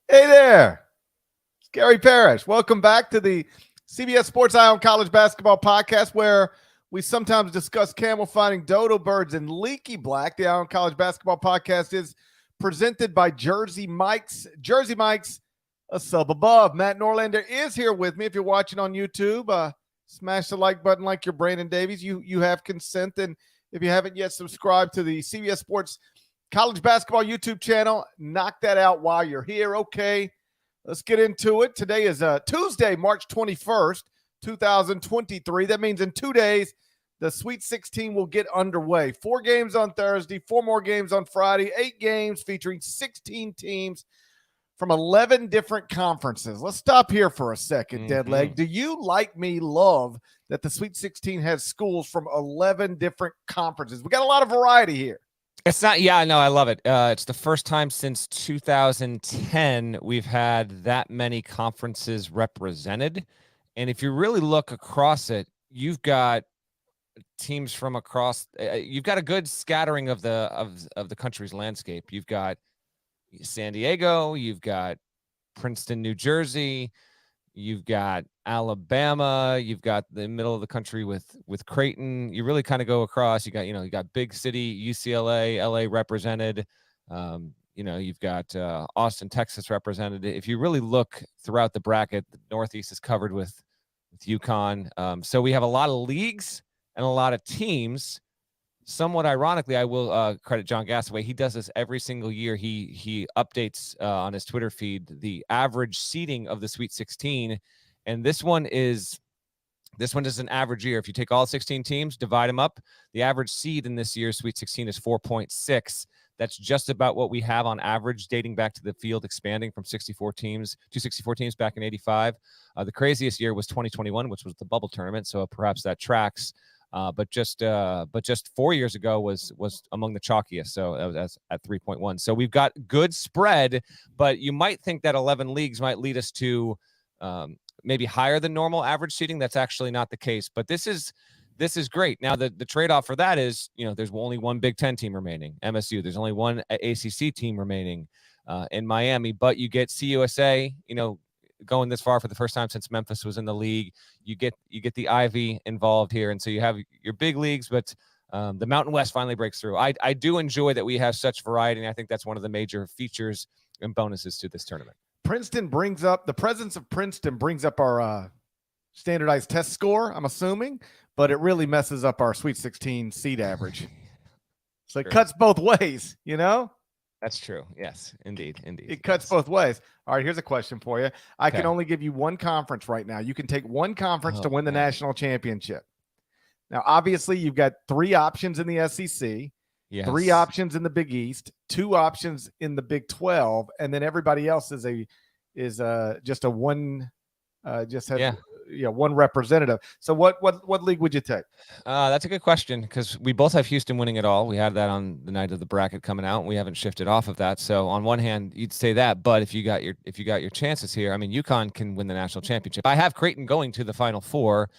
Hey there, it's Gary Parrish. Welcome back to the CBS Sports Eye on College Basketball podcast, where we sometimes discuss camel fighting, dodo birds, and leaky black. The Eye on College Basketball podcast is presented by Jersey Mike's. Jersey Mike's, a sub above. Matt Norlander is here with me. If you're watching on YouTube, smash the like button like you're Brandon Davies. You have consent, and if you haven't yet subscribed to the CBS Sports College Basketball YouTube channel, knock that out while you're here. Okay, let's get into it. Today is Tuesday, March 21st, 2023. That means in 2 days, the Sweet 16 will get underway. 4 games on Thursday, 4 more games on Friday, 8 games featuring 16 teams from 11 different conferences. Let's stop here for a second, Deadleg. Do you, like me, love that the Sweet 16 has schools from 11 different conferences? We got a lot of variety here. It's not, yeah, no, I love it. It's the first time since 2010 we've had that many conferences represented. And if you really look across it, you've got teams from across, you've got a good scattering of the country's landscape. You've got San Diego, you've got Princeton, New Jersey, you've got Alabama, you've got the middle of the country with Creighton. You really kind of go across. You got big city, UCLA, LA represented. You've got Austin, Texas represented. If you really look throughout the bracket, the Northeast is covered with UConn. So we have a lot of leagues and a lot of teams. Somewhat ironically, I will credit John Gassaway. He does this every single year. He updates on his Twitter feed the average seeding of the Sweet 16, and this one is an average year. If you take all 16 teams, divide them up, the average seed in this year's Sweet 16 is 4.6. That's just about what we have on average, dating back to the field expanding from 64 teams to 64 teams back in '85. The craziest year was 2021, which was the bubble tournament, so perhaps that tracks. But just 4 years ago was among the chalkiest. So that's at 3.1. So we've got good spread, but you might think that 11 leagues might lead us to maybe higher than normal average seeding. That's actually not the case. But this is great. Now the trade-off for that is, there's only one Big Ten team remaining, MSU. There's only one ACC team remaining in Miami. But you get CUSA, going this far for the first time since Memphis was in the league. You get the Ivy involved here, and so you have your big leagues, but the Mountain West finally breaks through. I do enjoy that we have such variety, and I think that's one of the major features and bonuses to this tournament. The presence of Princeton brings up our standardized test score, I'm assuming, but it really messes up our Sweet 16 seed average. So it cuts both ways, That's true. Yes, indeed. It cuts both ways. All right, here's a question for you. I can only give you one conference right now. You can take one conference to win the national championship. Now, obviously, you've got 3 options in the SEC, 3 options in the Big East, 2 options in the Big 12, and then everybody else is just a one one representative. So what league would you take? That's a good question, because we both have Houston winning it all. We had that on the night of the bracket coming out, and we haven't shifted off of that. So on one hand, you'd say that, but if you got your chances here, I mean, UConn can win the national championship. I have Creighton going to the Final Four,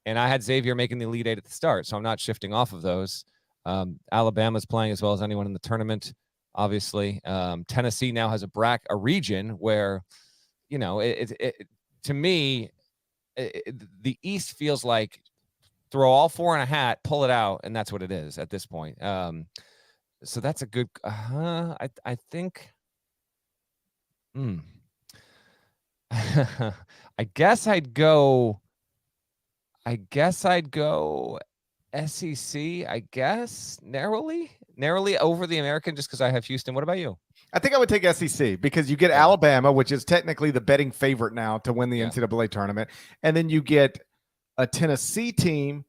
and I had Xavier making the Elite Eight at the start, so I'm not shifting off of those. Alabama's playing as well as anyone in the tournament, obviously. Tennessee now has a region where, to me, the East feels like throw all 4 in a hat, pull it out, and that's what it is at this point. So that's a good. I think. I guess I'd go SEC. I guess narrowly over the American, just because I have Houston. What about you? I think I would take SEC, because you get Alabama, which is technically the betting favorite now to win the NCAA tournament. And then you get a Tennessee team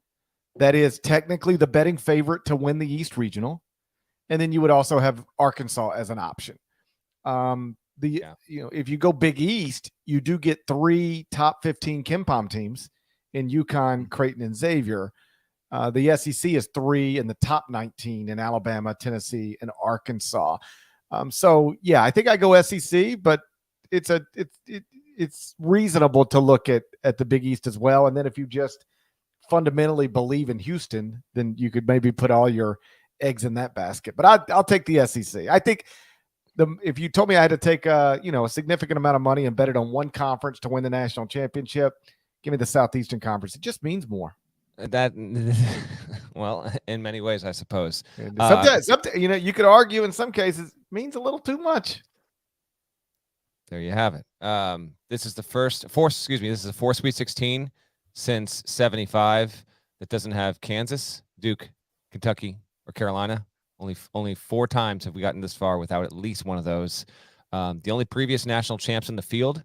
that is technically the betting favorite to win the East Regional. And then you would also have Arkansas as an option. If you go Big East, you do get 3 top 15 KenPom teams in UConn, Creighton, and Xavier. The SEC is 3 in the top 19 in Alabama, Tennessee, and Arkansas. I think I go SEC, but it's reasonable to look at the Big East as well. And then if you just fundamentally believe in Houston, then you could maybe put all your eggs in that basket. But I'll take the SEC. I think if you told me I had to take a significant amount of money and bet it on one conference to win the national championship, give me the Southeastern Conference. It just means more. That, well, in many ways, I suppose. Sometimes, you could argue in some cases it means a little too much. There you have it. This is the fourth Sweet 16 since 75 that doesn't have Kansas, Duke, Kentucky, or Carolina. Only 4 times have we gotten this far without at least one of those. The only previous national champs in the field,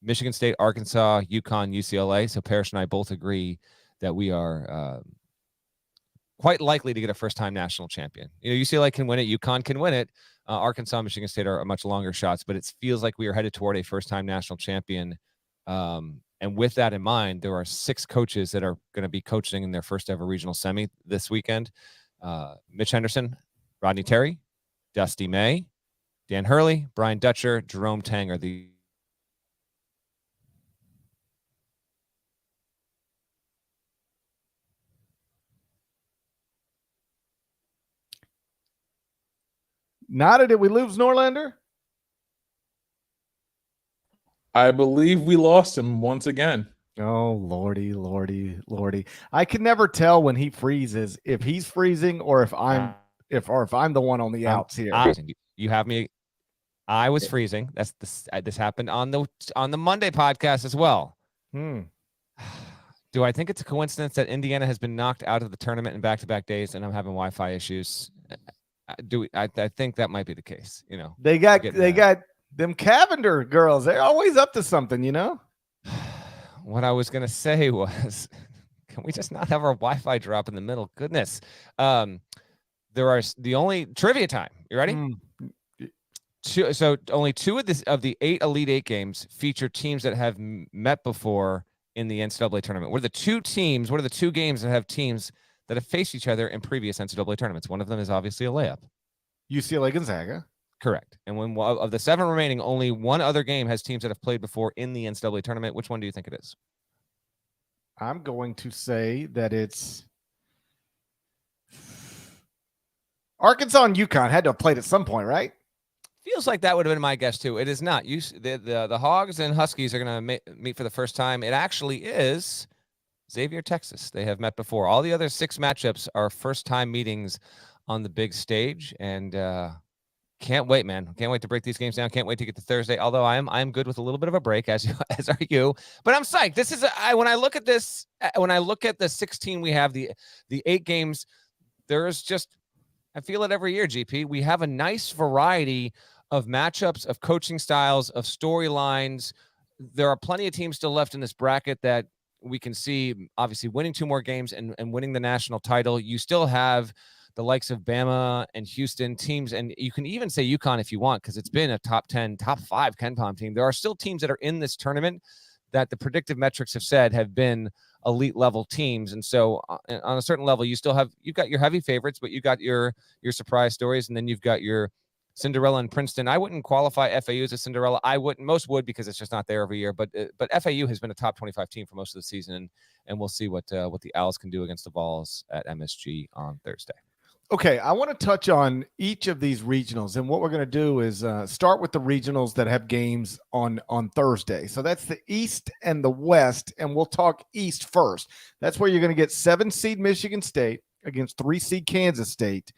Michigan State, Arkansas, UConn, UCLA. So Parrish and I both agree that we are quite likely to get a first-time national champion. UCLA can win it. UConn can win it. Arkansas and Michigan State are much longer shots, but it feels like we are headed toward a first-time national champion. And with that in mind, there are 6 coaches that are going to be coaching in their first ever regional semi this weekend. Mitch Henderson, Rodney Terry, Dusty May, Dan Hurley, Brian Dutcher, Jerome Tang are the Nada, did we lose Norlander? I believe we lost him once again. Oh, Lordy. I can never tell when he freezes, if he's freezing or if I'm the one on the outs here. You have me. I was freezing. This happened on the Monday podcast as well. Do I think it's a coincidence that Indiana has been knocked out of the tournament in back-to-back days and I'm having Wi-Fi issues? I think that might be the case. They got them Cavender girls. They're always up to something, What I was gonna say was, can we just not have our Wi-Fi drop in the middle? Goodness. There are the only trivia time. You ready? So only 2 of the 8 Elite 8 games feature teams that have met before in the NCAA tournament. What are the 2 games that have teams that have faced each other in previous NCAA tournaments? One of them is obviously a layup. UCLA Gonzaga. Correct. And when of the 7 remaining, only one other game has teams that have played before in the NCAA tournament. Which one do you think it is? I'm going to say that it's Arkansas and UConn had to have played at some point, right? Feels like that would have been my guess too. It is not. The Hogs and Huskies are going to meet for the first time. It actually is Xavier, Texas. They have met before. All the other 6 matchups are first-time meetings on the big stage, and can't wait, man. Can't wait to break these games down. Can't wait to get to Thursday. Although I'm good with a little bit of a break, as are you. But I'm psyched. This is when I look at this. When I look at the 16 we have, the 8 games, there's just, I feel it every year. GP, we have a nice variety of matchups, of coaching styles, of storylines. There are plenty of teams still left in this bracket that we can see obviously winning 2 more games and winning the national title. You still have the likes of Bama and Houston teams, and you can even say UConn if you want, because it's been a top 10, top 5 KenPom team. There are still teams that are in this tournament that the predictive metrics have said have been elite level teams. And so on a certain level, you've got your heavy favorites, but you've got your surprise stories, and then you've got your Cinderella and Princeton. I wouldn't qualify FAU as a Cinderella. I wouldn't. Most would, because it's just not there every year. But FAU has been a top 25 team for most of the season, and we'll see what the Owls can do against the Vols at MSG on Thursday. Okay, I want to touch on each of these regionals, and what we're going to do is start with the regionals that have games on Thursday. So that's the East and the West, and we'll talk East first. That's where you're going to get 7-seed Michigan State against 3-seed Kansas State,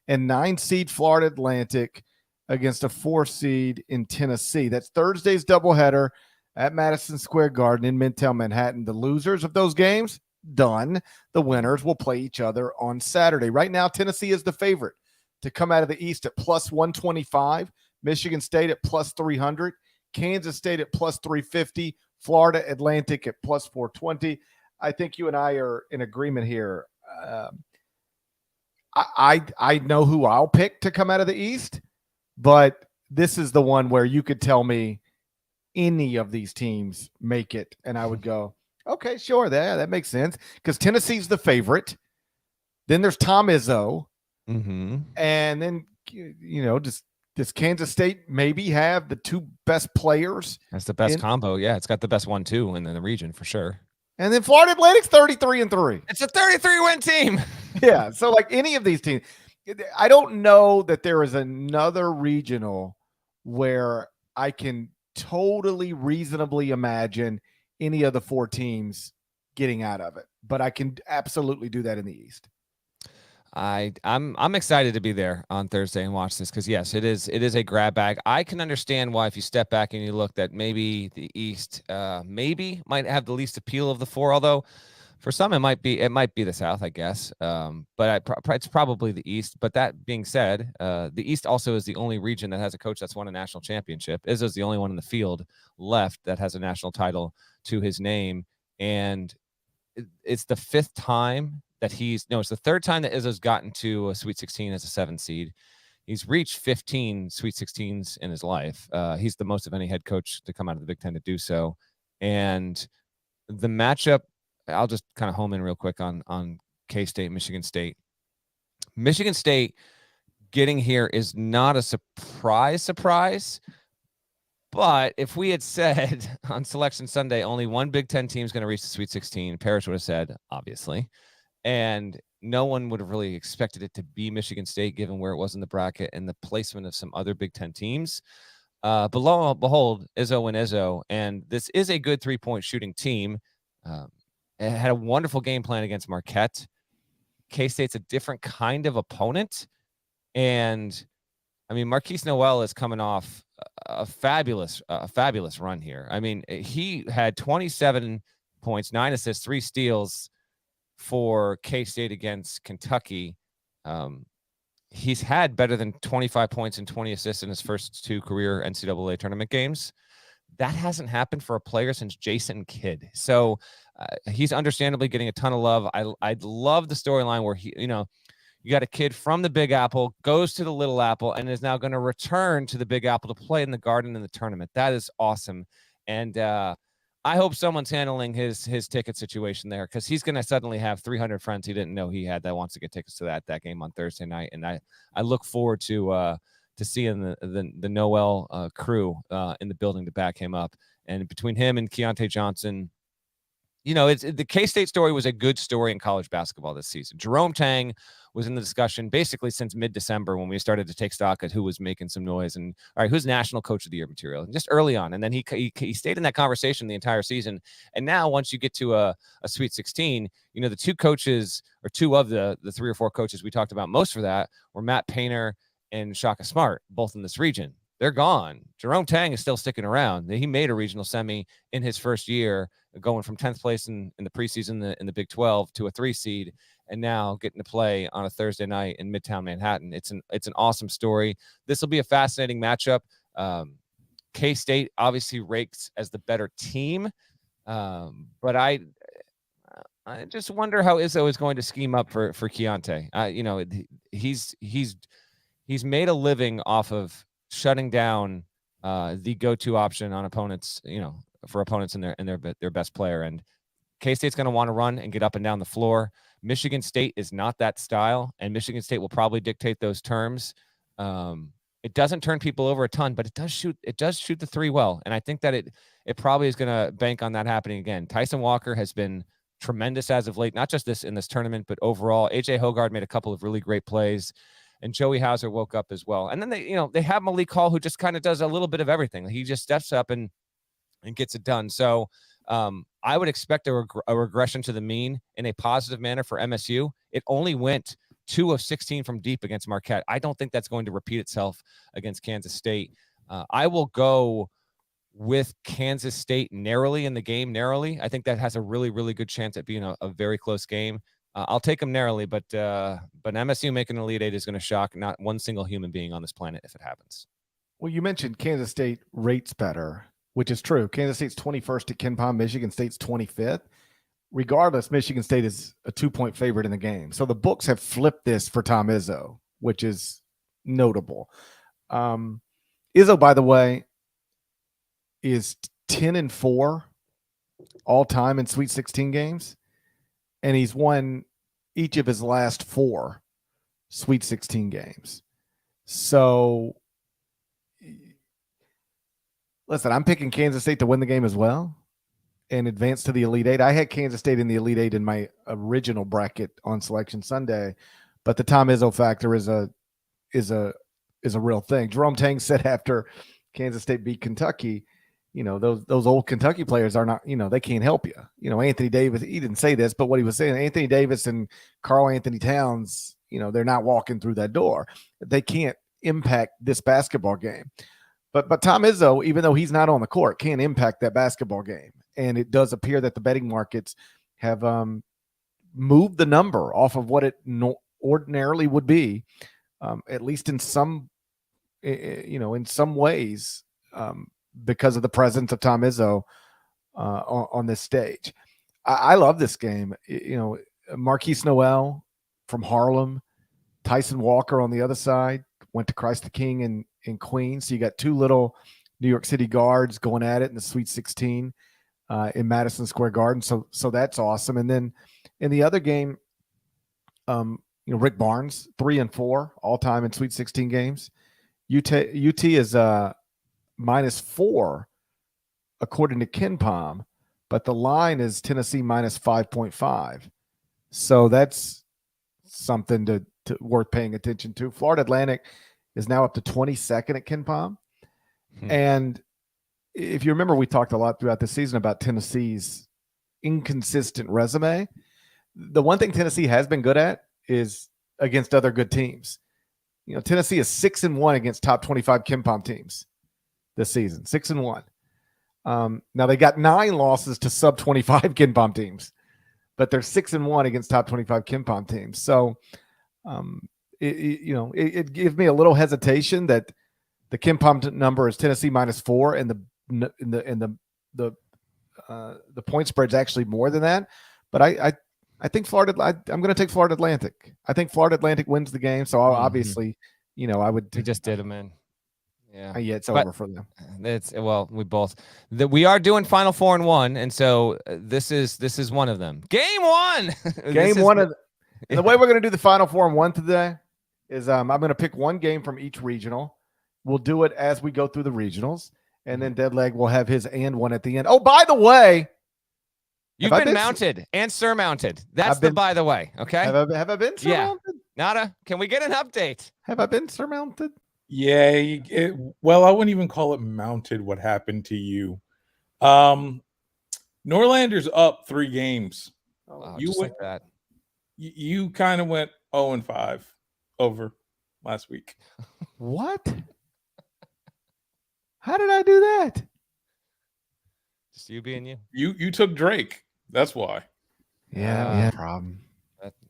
and 9-seed Florida Atlantic against a 4-seed in Tennessee. That's Thursday's doubleheader at Madison Square Garden in Midtown Manhattan. The losers of those games, done. The winners will play each other on Saturday. Right now, Tennessee is the favorite to come out of the East at plus 125, Michigan State at plus 300, Kansas State at plus 350, Florida Atlantic at plus 420. I think you and I are in agreement here. I know who I'll pick to come out of the East, but this is the one where you could tell me any of these teams make it, and I would go, okay, sure, that makes sense, because Tennessee's the favorite. Then there's Tom Izzo, and then does Kansas State maybe have the 2 best players? That's the best combo. Yeah, it's got the best 1-2 in the region for sure. And then Florida Atlantic's 33-3. It's a 33-win team. Yeah, so like any of these teams, I don't know that there is another regional where I can totally reasonably imagine any of the 4 teams getting out of it, but I can absolutely do that in the East. I'm excited to be there on Thursday and watch this because yes, it is a grab bag. I can understand why if you step back and you look that maybe the East maybe might have the least appeal of the 4, although for some it might be the South, I guess. But it's probably the East. But that being said, the East also is the only region that has a coach that's won a national championship. Izzo's the only one in the field left that has a national title to his name, and it's the 5th time that it's the 3rd time that Izzo's gotten to a Sweet 16 as a 7 seed. He's reached 15 Sweet 16s in his life. He's the most of any head coach to come out of the Big Ten to do so. And the matchup, I'll just kind of home in real quick on K-State, Michigan State. Michigan State getting here is not a surprise. But if we had said on Selection Sunday only one Big Ten team is going to reach the Sweet 16, Parrish would have said, obviously. And no one would have really expected it to be Michigan State, given where it was in the bracket and the placement of some other Big Ten teams. But lo and behold, Izzo and Izzo. And this is a good 3-point shooting team. It had a wonderful game plan against Marquette. K-State's a different kind of opponent. And, I mean, Marquise Noel is coming off a fabulous run here. I mean, he had 27 points, 9 assists, 3 steals for K-State against Kentucky. He's had better than 25 points and 20 assists in his first 2 career NCAA tournament games. That hasn't happened for a player since Jason Kidd. So he's understandably getting a ton of love. I love the storyline where you got a kid from the Big Apple, goes to the Little Apple, and is now going to return to the Big Apple to play in the Garden in the tournament. That is awesome. And I hope someone's handling his ticket situation there, because he's going to suddenly have 300 friends he didn't know he had that wants to get tickets to that game on Thursday night. And I look forward to seeing the Noel crew in the building to back him up. And between him and Keontae Johnson, the K-State story was a good story in college basketball this season. Jerome Tang was in the discussion basically since mid-December when we started to take stock at who was making some noise and, all right, who's National Coach of the Year material, and just early on. And then he stayed in that conversation the entire season. And now once you get to a Sweet 16, the 2 coaches, or 2 of the 3 or 4 coaches we talked about most for that, were Matt Painter and Shaka Smart, both in this region. They're gone. Jerome Tang is still sticking around. He made a regional semi in his first year, going from 10th place in the preseason in the Big 12 to a 3 seed, and now getting to play on a Thursday night in Midtown Manhattan. It's an awesome story. This will be a fascinating matchup. K-State obviously ranks as the better team, but I just wonder how Izzo is going to scheme up for Keontae. He's made a living off of shutting down the go-to option on opponents, for opponents in their best player. And K-State's going to want to run and get up and down the floor. Michigan State is not that style, and Michigan State will probably dictate those terms. It doesn't turn people over a ton, but it does shoot the 3 well. And I think that it probably is going to bank on that happening again. Tyson Walker has been tremendous as of late, not just in this tournament, but overall. AJ Hoggard made a couple of really great plays, and Joey Hauser woke up as well. And then they have Malik Hall, who just kind of does a little bit of everything. He just steps up and gets it done. So I would expect a regression to the mean in a positive manner for MSU. It only went 2 of 16 from deep against Marquette. I don't think that's going to repeat itself against Kansas State. I will go with Kansas State narrowly in the game. I think that has a really, really good chance at being a very close game. I'll take them narrowly, but MSU making an Elite Eight is going to shock not one single human being on this planet if it happens. Well, you mentioned Kansas State rates better, which is true. Kansas State's 21st at KenPom. Michigan State's 25th. Regardless, Michigan State is a 2-point favorite in the game. So the books have flipped this for Tom Izzo, which is notable. Izzo, by the way, is 10-4 all time in Sweet 16 games, and he's won each of his last 4 Sweet 16 games. So, listen, I'm picking Kansas State to win the game as well and advance to the Elite Eight. I had Kansas State in the Elite Eight in my original bracket on Selection Sunday, but the Tom Izzo factor is a is a real thing. Jerome Tang said after Kansas State beat Kentucky, those old Kentucky players are not, they can't help you. Anthony Davis, he didn't say this, but what he was saying, Anthony Davis and Karl Anthony Towns, they're not walking through that door. They can't impact this basketball game. But Tom Izzo, even though he's not on the court, can impact that basketball game. And it does appear that the betting markets have moved the number off of what it ordinarily would be, at least in some, in some ways, because of the presence of Tom Izzo on this stage. I love this game. Marquise Noel from Harlem, Tyson Walker on the other side, went to Christ the King in Queens. So you got two little New York City guards going at it in the Sweet 16 in Madison Square Garden. So that's awesome. And then in the other game, Rick Barnes, 3-4 all time in Sweet 16 games. UT is -4 according to KenPom, but the line is Tennessee -5.5. So that's something to worth paying attention to. Florida Atlantic is now up to 22nd at KenPom. And if you remember, we talked a lot throughout the season about Tennessee's inconsistent resume. The one thing Tennessee has been good at is against other good teams. Tennessee is 6-1 against top 25 KenPom teams this season, 6-1. Now they got 9 losses to sub 25 KenPom teams, but they're 6-1 against top 25 KenPom teams. So, it gives me a little hesitation that the KenPom number is Tennessee -4, and the point spread's actually more than that. But I think Florida. I'm going to take Florida Atlantic. I think Florida Atlantic wins the game. So obviously, I would. We just did them in. Yeah, it's over for them. We are doing Final Four and 1, and so this is one of them. Game 1. The way we're going to do the Final Four and 1 today is I'm going to pick one game from each regional. We'll do it as we go through the regionals, and then Deadleg will have his and one at the end. Oh, by the way, you've been mounted and surmounted. That's by the way. Okay. Have I been surmounted? Yeah. Nada. Can we get an update? Have I been surmounted? Yeah. I wouldn't even call it mounted. What happened to you? Norlander's up 3 games. Just like that. You kind of went 0-5 over last week. What? How did I do that? Just you being you. You took Drake. That's why. Yeah. Problem.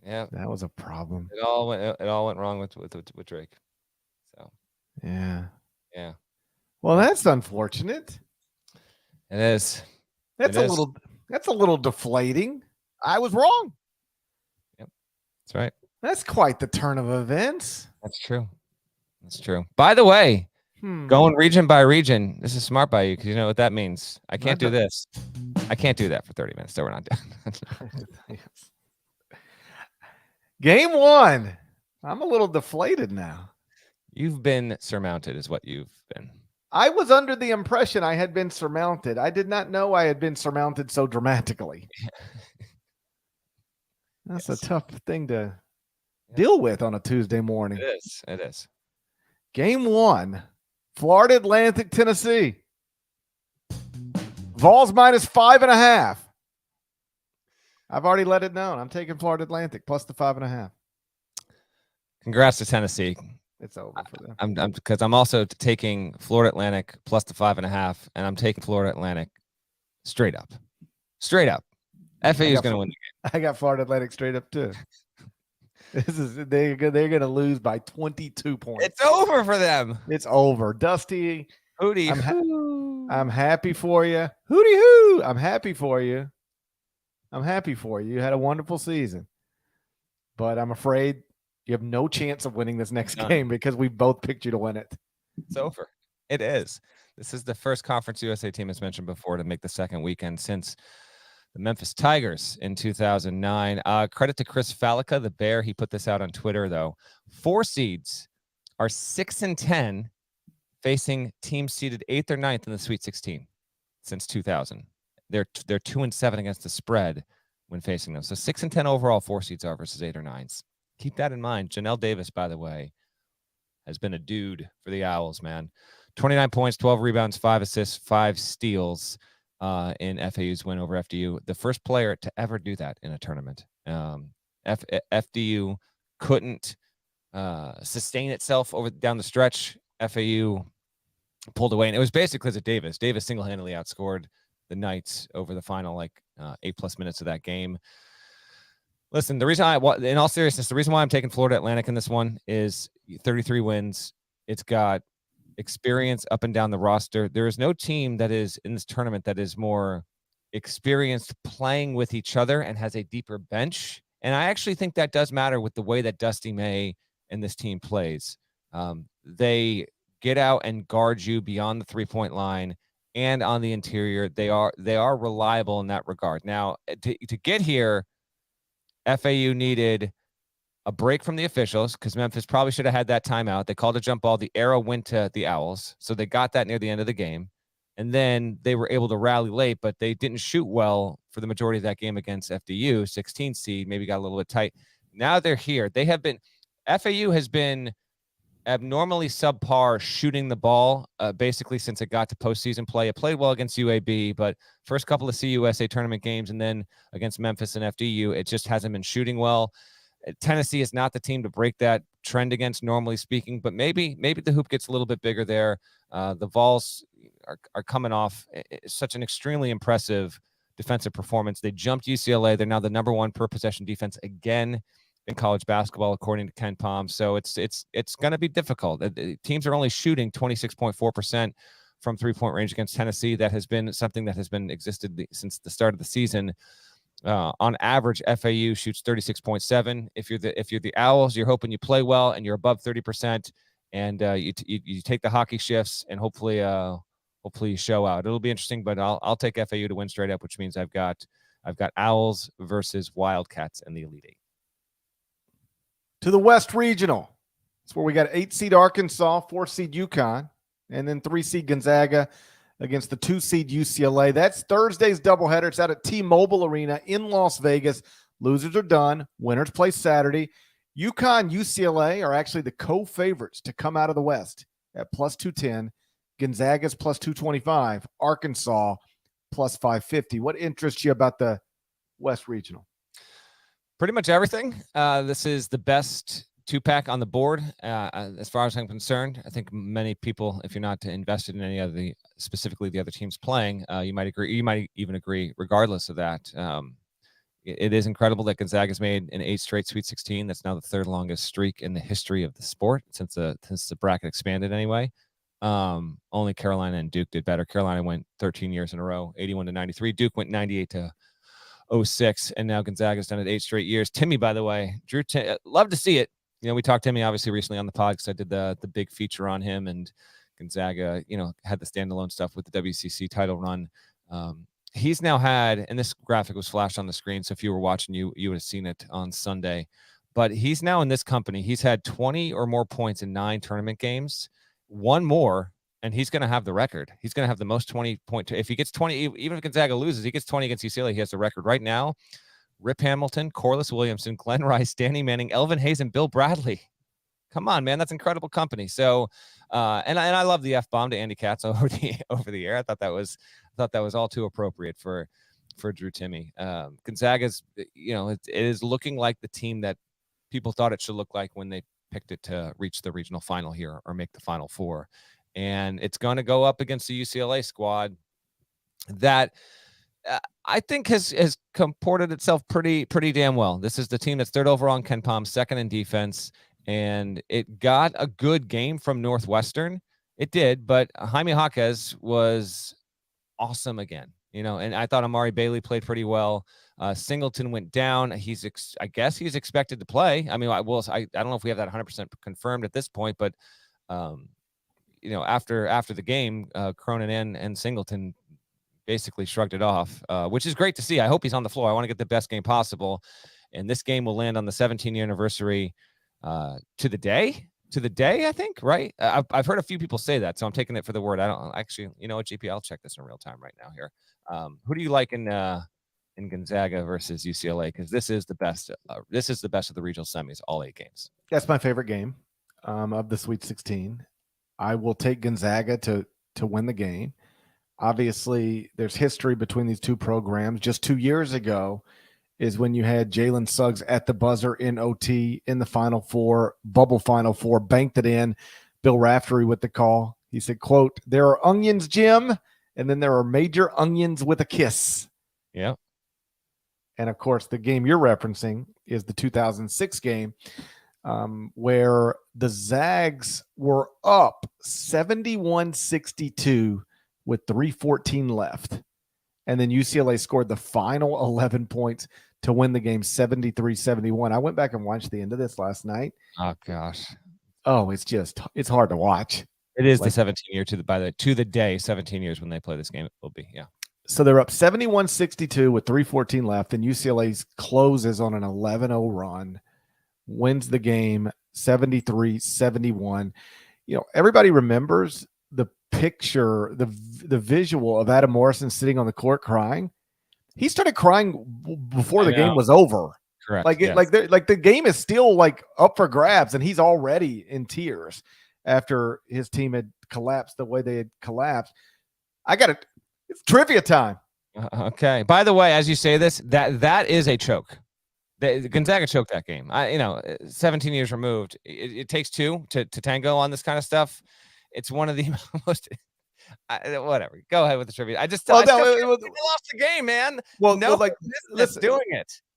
That was a problem. It all went wrong with Drake. So. Yeah. Well, that's unfortunate. It is. That's a little deflating. I was wrong. Yep. That's right. That's quite the turn of events. That's true. By the way, going region by region, this is smart by you because you know what that means. I can't do this. I can't do that for 30 minutes, so we're not done. Game 1. I'm a little deflated now. You've been surmounted is what you've been. I was under the impression I had been surmounted. I did not know I had been surmounted so dramatically. That's a tough thing to deal with on a Tuesday morning. It is. Game 1, Florida Atlantic, Tennessee. Vols -5.5. I've already let it known. I'm taking Florida Atlantic plus the 5.5. Congrats to Tennessee. It's over for them. Because I'm also taking Florida Atlantic plus the 5.5, and I'm taking Florida Atlantic straight up. FAU is going to win the game. I got Florida Atlantic straight up too. They're going to lose by 22 points. It's over for them. It's over. Dusty, Hootie, I'm happy for you. Hootie hoo! I'm happy for you. You had a wonderful season, but I'm afraid you have no chance of winning this next game because we both picked you to win it. It's over. It is. This is the first Conference USA team, as mentioned before, to make the second weekend since the Memphis Tigers in 2009. Credit to Chris Fallica, the Bear. He put this out on Twitter, though. 4 seeds are 6-10 facing teams seeded 8th or 9th in the Sweet 16 since 2000. They're 2-7 against the spread when facing them. So 6-10 overall 4 seeds are versus 8 or 9s. Keep that in mind. Janelle Davis, by the way, has been a dude for the Owls, man. 29 points, 12 rebounds, 5 assists, 5 steals in FAU's win over FDU. The first player to ever do that in a tournament. FDU couldn't sustain itself down the stretch. FAU pulled away, and it was basically because of Davis. Davis single-handedly outscored the Knights over the final 8+ minutes of that game. Listen, the reason in all seriousness, the reason why I'm taking Florida Atlantic in this one is 33 wins. It's got experience up and down the roster. There is no team that is in this tournament that is more experienced playing with each other and has a deeper bench. And I actually think that does matter with the way that Dusty May and this team plays. They get out and guard you beyond the 3-point line and on the interior. They are reliable in that regard. Now, to get here, FAU needed a break from the officials because Memphis probably should have had that timeout. They called a jump ball. The arrow went to the Owls, so they got that near the end of the game. And then they were able to rally late, but they didn't shoot well for the majority of that game against FDU, 16 seed, maybe got a little bit tight. Now they're here. FAU has been abnormally subpar shooting the ball basically since it got to postseason play. It played well against UAB, but first couple of CUSA tournament games and then against Memphis and FDU, it just hasn't been shooting well. Tennessee is not the team to break that trend against, normally speaking, but maybe the hoop gets a little bit bigger there. The Vols are coming off such an extremely impressive defensive performance. They jumped UCLA. They're now the number 1 per possession defense again in college basketball, according to Ken Pom. So it's going to be difficult. Teams are only shooting 26.4% from 3-point range against Tennessee. That has been something that has been existed since the start of the season. On average, FAU shoots 36.7. If you're the Owls, you're hoping you play well and you're above 30%, and you take the hockey shifts and hopefully you show out. It'll be interesting, but I'll take FAU to win straight up, which means I've got Owls versus Wildcats in the Elite Eight. To the West Regional. It's where we got 8-seed Arkansas, 4-seed UConn, and then 3-seed Gonzaga against the 2-seed UCLA. That's Thursday's doubleheader. It's out at T-Mobile Arena in Las Vegas. Losers are done. Winners play Saturday. UConn, UCLA are actually the co-favorites to come out of the West at plus 210. Gonzaga's plus 225. Arkansas plus 550. What interests you about the West Regional? Pretty much everything. This is the best 2-pack on the board, as far as I'm concerned. I think many people, if you're not invested in any of specifically the other teams playing, you might agree. You might even agree, regardless of that. It is incredible that Gonzaga's made an 8 straight Sweet 16. That's now the 3rd longest streak in the history of the sport since the bracket expanded. Anyway, only Carolina and Duke did better. Carolina went 13 years in a row, 81-93. Duke went 98-06, and now Gonzaga's done it 8 straight years. Timmy, by the way, love to see it. We talked to Timmy obviously recently on the pod because I did the big feature on him, and Gonzaga, had the standalone stuff with the WCC title run. He's now had, and this graphic was flashed on the screen, so if you were watching, you would have seen it on Sunday. But he's now in this company. He's had 20 or more points in 9 tournament games, 1 more, and he's going to have the record. He's going to have the most 20-point. If he gets 20, even if Gonzaga loses, he gets 20 against UCLA. He has the record right now. Rip Hamilton, Corliss Williamson, Glenn Rice, Danny Manning, Elvin Hayes, and Bill Bradley. Come on, man, that's incredible company. So, and I love the F-bomb to Andy Katz over the air. I thought that was all too appropriate for Drew Timme. Gonzaga's, it is looking like the team that people thought it should look like when they picked it to reach the regional final here or make the Final Four, and it's going to go up against the UCLA squad that I think has comported itself pretty damn well. This is the team that's 3rd overall in Ken Pom, 2nd in defense. And it got a good game from Northwestern. It did, but Jaime Jaquez was awesome again. And I thought Amari Bailey played pretty well. Singleton went down. I guess he's expected to play. I mean, I don't know if we have that 100% confirmed at this point, but after the game, Cronin and Singleton basically shrugged it off, which is great to see. I hope he's on the floor. I want to get the best game possible, and this game will land on the 17-year anniversary. To the day, I think, right? I've heard a few people say that, so I'm taking it for the word. I don't actually, what, GP, I'll check this in real time right now here. Who do you like in Gonzaga versus UCLA? Because this is the best. This is the best of the regional semis, all 8 games. That's my favorite game. of the Sweet 16. I will take Gonzaga to win the game. Obviously, there's history between these two programs. Just 2 years ago is when you had Jalen Suggs at the buzzer in OT in the Final Four, bubble Final Four, banked it in. Bill Raftery with the call. He said, quote, "There are onions, Jim, and then there are major onions with a kiss." Yeah. And, of course, the game you're referencing is the 2006 game where the Zags were up 71-62 with 3:14 left. And then UCLA scored the final 11 points to win the game 73-71. I went back and watched the end of this last night. Oh, gosh. Oh, it's hard to watch. It is the 17 year to the day, 17 years when they play this game. It will be. Yeah. So they're up 71-62 with 3:14 left, and UCLA closes on an 11-0 run, wins the game 73-71. Everybody remembers the picture, the visual of Adam Morrison sitting on the court crying. He started crying before the game was over. Correct. Like the game is still up for grabs, and he's already in tears after his team had collapsed the way they had collapsed. It's trivia time. Okay. By the way, as you say this, that is a choke. Gonzaga choked that game. 17 years removed. It takes two to tango on this kind of stuff. It's one of the most. Whatever. Go ahead with the trivia. They lost the game, man. Let's doing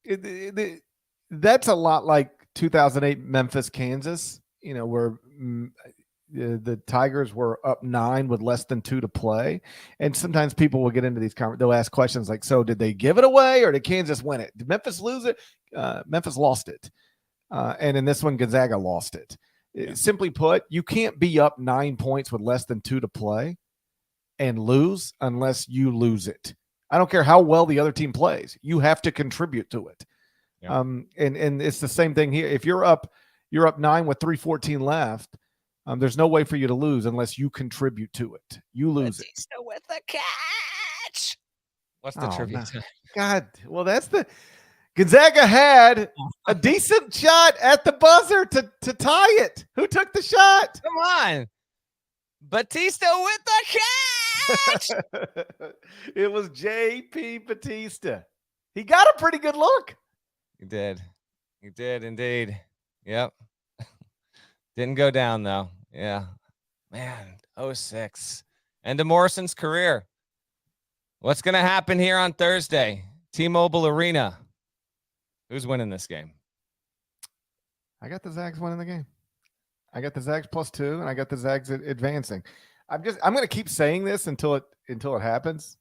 it. That's a lot like 2008 Memphis, Kansas. Where the Tigers were up 9 with less than 2 to play, and sometimes people will get into these they'll ask questions like, "So did they give it away, or did Kansas win it? Did Memphis lose it?" Memphis lost it, and in this one, Gonzaga lost it. Yeah. Simply put, you can't be up 9 points with less than 2 to play and lose unless you lose it. I don't care how well the other team plays; you have to contribute to it. Yeah. And it's the same thing here. If you're up 9 with 3:14 left. There's no way for you to lose unless you contribute to it. You lose Batista it. With the catch. What's the trivia? God, well, that's the Gonzaga had a decent shot at the buzzer to tie it. Who took the shot? Come on. Batista with the catch. It was J.P. Batista. He got a pretty good look. He did indeed. Yep. Didn't go down, though. Yeah. Man, 06. End of Morrison's career. What's going to happen here on Thursday? T-Mobile Arena. Who's winning this game? I got the Zags winning the game. I got the Zags +2, and I got the Zags advancing. I'm going to keep saying this until it happens.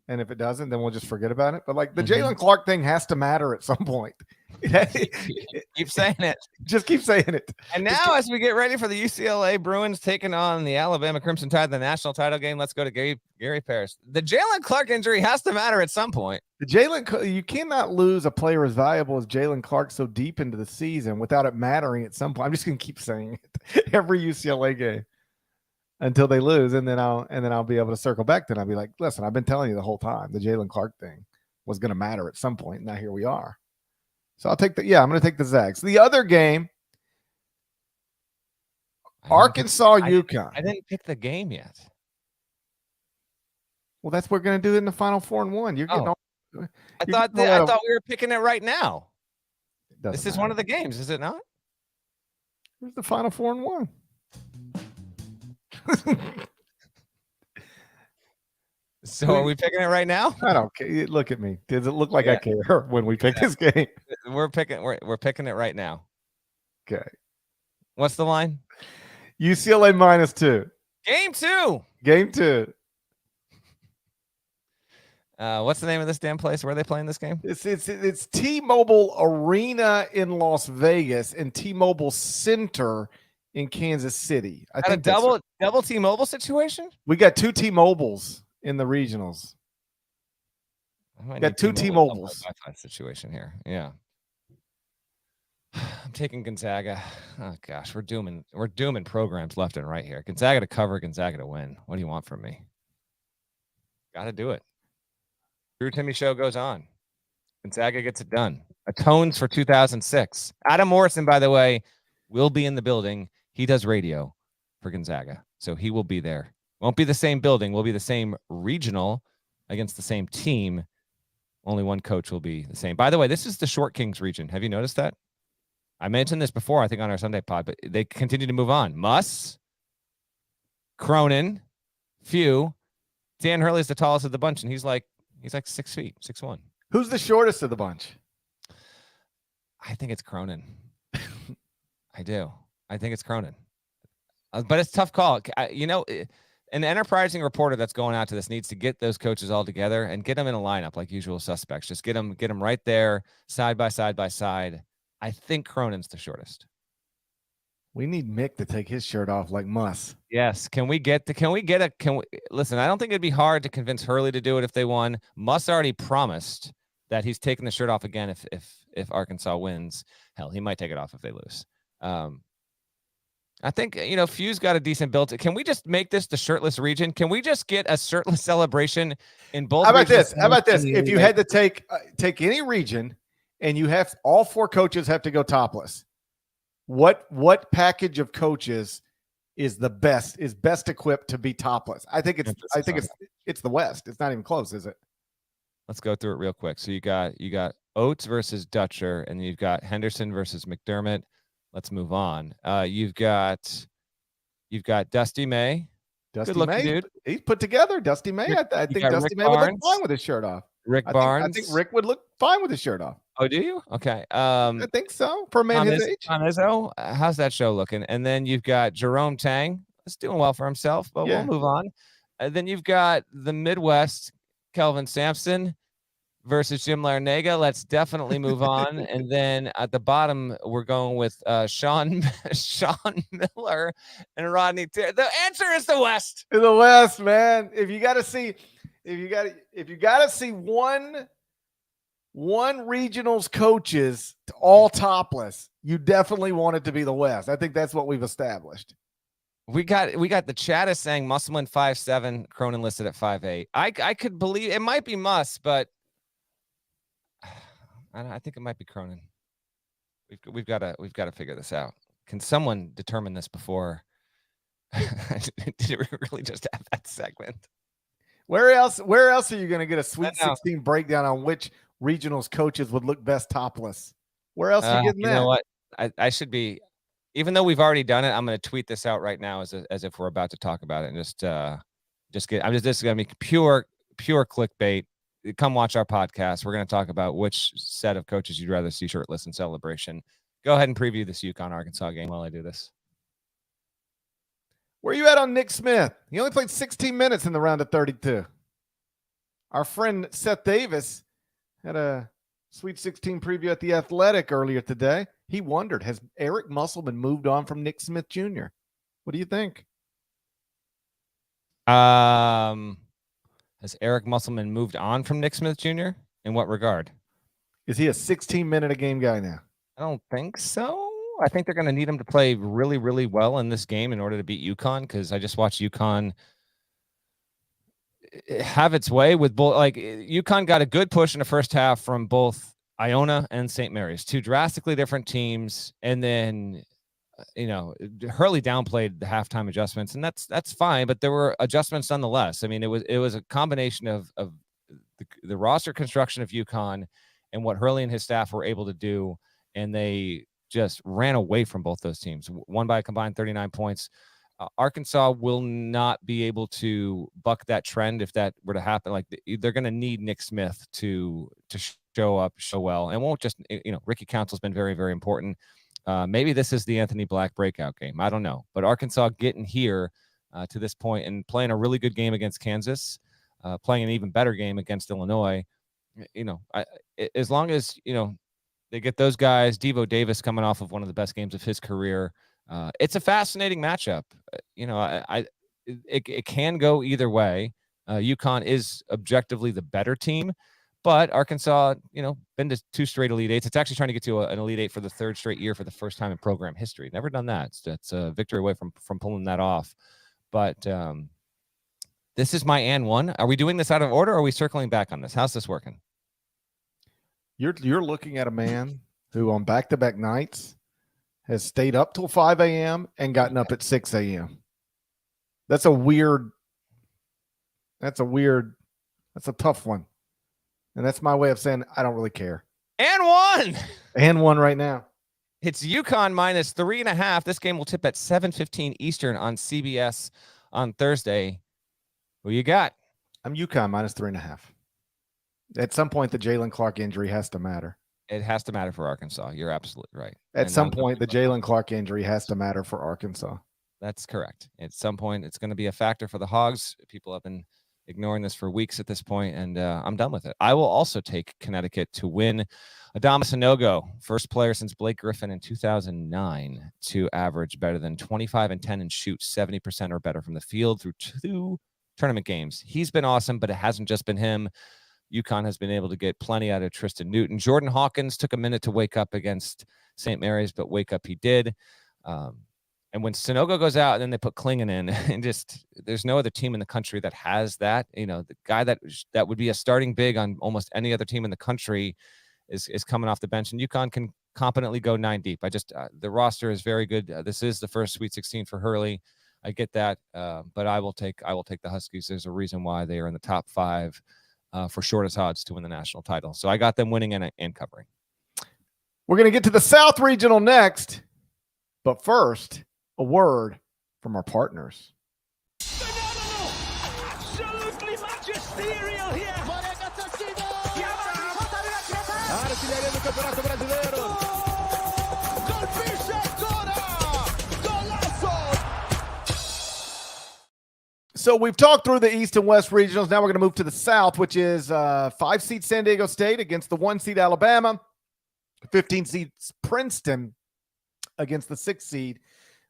And if it doesn't, then we'll just forget about it. But the Jalen Clark thing has to matter at some point. Keep saying it. Just keep saying it. And now, as we get ready for the UCLA Bruins taking on the Alabama Crimson Tide, the national title game, let's go to Gary Parrish. The Jalen Clark injury has to matter at some point. You cannot lose a player as valuable as Jalen Clark so deep into the season without it mattering at some point. I'm just going to keep saying it every UCLA game until they lose, and then I'll be able to circle back. Then I'll be like, listen, I've been telling you the whole time the Jalen Clark thing was going to matter at some point. Now here we are. So I'm going to take the Zags. The other game, Arkansas, UConn. I didn't pick the game yet. Well, that's what we're going to do in the Final 4 and 1. You're getting all. I thought we were picking it right now. This is one of the games, is it not? Here's the Final 4 and 1. So are we picking it right now? I don't care. Look at me. Does it look like I care when we pick this game? We're picking it right now. Okay. What's the line? UCLA -2. Game 2. What's the name of this damn place? Where are they playing this game? It's T-Mobile Arena in Las Vegas and T-Mobile Center in Kansas City. I think a double T-Mobile situation. We got 2 T-Mobiles in the regionals. We got 2 T-Mobiles. Situation here. Yeah. I'm taking Gonzaga. Oh gosh, we're dooming programs left and right here. Gonzaga to cover, Gonzaga to win. What do you want from me? Got to do it. Drew Timmy show goes on. Gonzaga gets it done. Atones for 2006. Adam Morrison, by the way, will be in the building. He does radio for Gonzaga, so he will be there. Won't be the same building. Will be the same regional against the same team. Only one coach will be the same. By the way, this is the Short Kings region. Have you noticed that? I mentioned this before, I think, on our Sunday pod, but they continue to move on. Muss, Cronin, Few. Dan Hurley is the tallest of the bunch, and he's like 6 feet, 6'1". Who's the shortest of the bunch? I think it's Cronin. I do. I think it's Cronin. But it's a tough call. An enterprising reporter that's going out to this needs to get those coaches all together and get them in a lineup like usual suspects. Just get them right there, side by side. I think Cronin's the shortest. We need Mick to take his shirt off like Muss. Yes. Listen, I don't think it'd be hard to convince Hurley to do it if they won. Muss already promised that he's taking the shirt off again if Arkansas wins. Hell, he might take it off if they lose. I think, Few's got a decent build. Can we just make this the shirtless region? Can we just get a shirtless celebration in both? How about this? If you had to take any region and you have all 4 coaches have to go topless, what package of coaches is best equipped to be topless? I think it's the West. It's not even close, is it? Let's go through it real quick. So you got Oates versus Dutcher, and you've got Henderson versus McDermott. Let's move on. You've got Dusty May. Dusty Good looking May, dude. He's put together. Dusty May. I think Dusty May would look fine with his shirt off. Barnes. I think Rick would look fine with his shirt off. Oh, do you? Okay. I think so. For a man his age. On Izzo, how's that show looking? And then you've got Jerome Tang. He's doing well for himself, but we'll move on. And then you've got the Midwest, Kelvin Sampson versus Jim Larinaga. Let's definitely move on. And then at the bottom, we're going with Sean Miller and Rodney Terry. The answer is the West. The West, man. If you got to see one regional's coaches all topless, you definitely want it to be the West. I think that's what we've established. We got the chat is saying Musselman 5'7", Cronin listed at 5'8". I could believe it might be Muss, but I think it might be Cronin. We've got to figure this out. Can someone determine this before? Did it really just have that segment? Where else are you going to get a Sweet 16 breakdown on which regionals coaches would look best topless? Where else are you getting that? You know what? I should be, even though we've already done it, I'm going to tweet this out right now as if we're about to talk about it, and this is going to be pure clickbait. Come watch our podcast. We're going to talk about which set of coaches you'd rather see shirtless in celebration. Go ahead and preview this UConn Arkansas game while I do this. Where are you at on Nick Smith? He only played 16 minutes in the round of 32. Our friend Seth Davis had a Sweet 16 preview at The Athletic earlier today. He wondered, has Eric Musselman moved on from Nick Smith Jr.? What do you think? Has Eric Musselman moved on from Nick Smith Jr.? In what regard? Is he a 16-minute-a-game guy now? I don't think so. I think they're going to need him to play really, really well in this game in order to beat UConn, because I just watched UConn have its way with both. Like, UConn got a good push in the first half from both Iona and St. Mary's, 2 drastically different teams. And then, Hurley downplayed the halftime adjustments, and that's fine, but there were adjustments nonetheless. I mean, it was a combination of the roster construction of UConn and what Hurley and his staff were able to do, and they just ran away from both those teams, won by a combined 39 points. Arkansas will not be able to buck that trend if that were to happen. Like, they're going to need Nick Smith to show up, show well, and won't just, Ricky Council's been very, very important. Maybe this is the Anthony Black breakout game. I don't know, but Arkansas getting here to this point and playing a really good game against Kansas, playing an even better game against Illinois. As long as, they get those guys, Devo Davis coming off of one of the best games of his career. It's a fascinating matchup. It can go either way. UConn is objectively the better team, but Arkansas, been to 2 straight Elite Eights. It's actually trying to get to an Elite Eight for the 3rd straight year for the first time in program history. Never done that. It's a victory away from pulling that off. But this is my and one. Are we doing this out of order, or are we circling back on this? How's this working? You're looking at a man who on back-to-back nights has stayed up till 5 a.m. and gotten up at 6 a.m. That's a tough one. And that's my way of saying I don't really care. And one. And one right now. It's UConn minus 3.5. This game will tip at 7:15 Eastern on CBS on Thursday. Who you got? I'm UConn minus 3.5. At some point, the Jalen Clark injury has to matter. It has to matter for Arkansas. You're absolutely right. At some point, the Jalen Clark injury has to matter for Arkansas. That's correct. At some point, it's going to be a factor for the Hogs. People have been ignoring this for weeks at this point, and I'm done with it. I will also take Connecticut to win. Adama Sanogo, first player since Blake Griffin in 2009 to average better than 25 and 10 and shoot 70% or better from the field through 2 tournament games. He's been awesome, but it hasn't just been him. UConn has been able to get plenty out of Tristan Newton. Jordan Hawkins took a minute to wake up against St. Mary's, but wake up he did. And when Sanogo goes out and then they put Klingon in, and just there's no other team in the country that has that. You know, the guy that would be a starting big on almost any other team in the country is coming off the bench, and UConn can competently go 9 deep. The roster is very good. This is the first Sweet 16 for Hurley. I get that, but I will take the Huskies. There's a reason why they are in the top 5 for shortest odds to win the national title. So I got them winning and covering. We're going to get to the South Regional next, but first, a word from our partners. Absolutely magisterial here. So we've talked through the East and West regionals. Now we're going to move to the South, which is 5-seed San Diego State against the 1-seed Alabama, 15-seed Princeton against the 6-seed.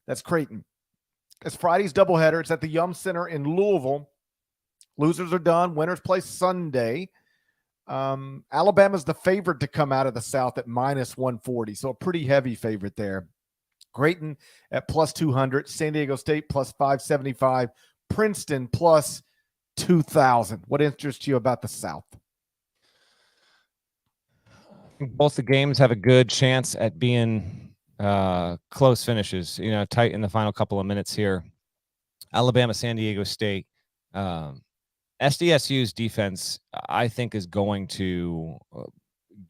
That's Creighton. It's Friday's doubleheader. It's at the Yum Center in Louisville. Losers are done. Winners play Sunday. Alabama's the favorite to come out of the South at minus 140, so a pretty heavy favorite there. Creighton at plus 200. San Diego State plus 575. Princeton plus 2,000. What interests you about the South? Both the games have a good chance at being close finishes, tight in the final couple of minutes here. Alabama, San Diego State. SDSU's defense, I think, is going to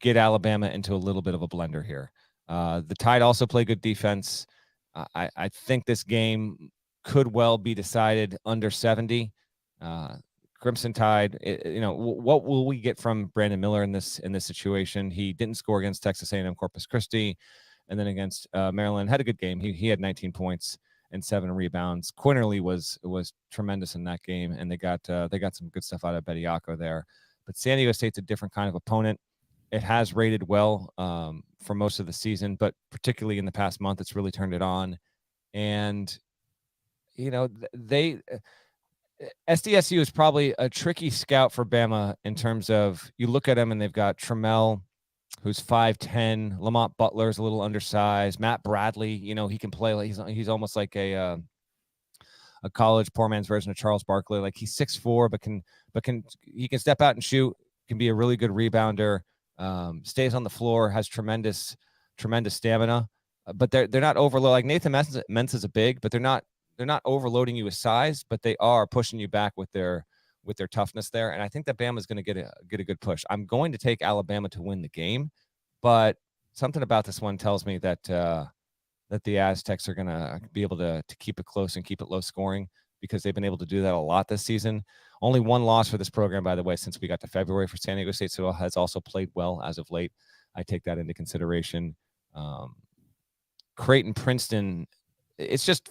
get Alabama into a little bit of a blender here. The Tide also play good defense. I think this game could well be decided under 70. Crimson Tide, what will we get from Brandon Miller in this situation? He didn't score against Texas A&M Corpus Christi, and then against Maryland had a good game. He had 19 points and 7 rebounds. Quinterly was tremendous in that game, and they got some good stuff out of Bediako there. But San Diego State's a different kind of opponent. It has rated well for most of the season, but particularly in the past month, it's really turned it on. And SDSU is probably a tricky scout for Bama in terms of, you look at them and they've got Trammell, who's 5'10", Lamont Butler's a little undersized, Matt Bradley, he can play like he's almost like a college poor man's version of Charles Barkley. Like he's 6'4", but he can step out and shoot, can be a really good rebounder, stays on the floor, has tremendous stamina. But they're not overloaded. Like Nathan Mensah's a big, but they're not overloading you with size, but they are pushing you back with their toughness there. And I think that Bama's going to get a good push. I'm going to take Alabama to win the game, but something about this one tells me that the Aztecs are going to be able to keep it close and keep it low scoring, because they've been able to do that a lot this season. Only one loss for this program, by the way, since we got to February for San Diego State, so it has also played well as of late. I take that into consideration. Creighton, Princeton, it's just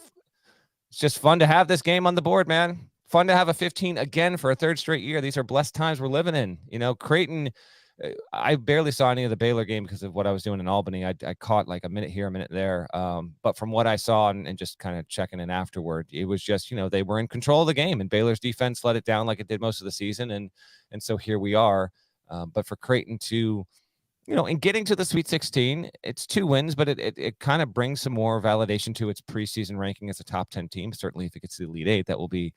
fun to have this game on the board, man. Fun to have a 15 again for a third straight year. These are blessed times we're living in. Creighton, I barely saw any of the Baylor game because of what I was doing in Albany. I caught like a minute here, a minute there. But from what I saw and just kind of checking in afterward, it was just, they were in control of the game, and Baylor's defense let it down like it did most of the season. And so here we are. But for Creighton to, in getting to the Sweet 16, it's 2 wins, but it kind of brings some more validation to its preseason ranking as a top 10 team. Certainly if it gets to the Elite 8, that will be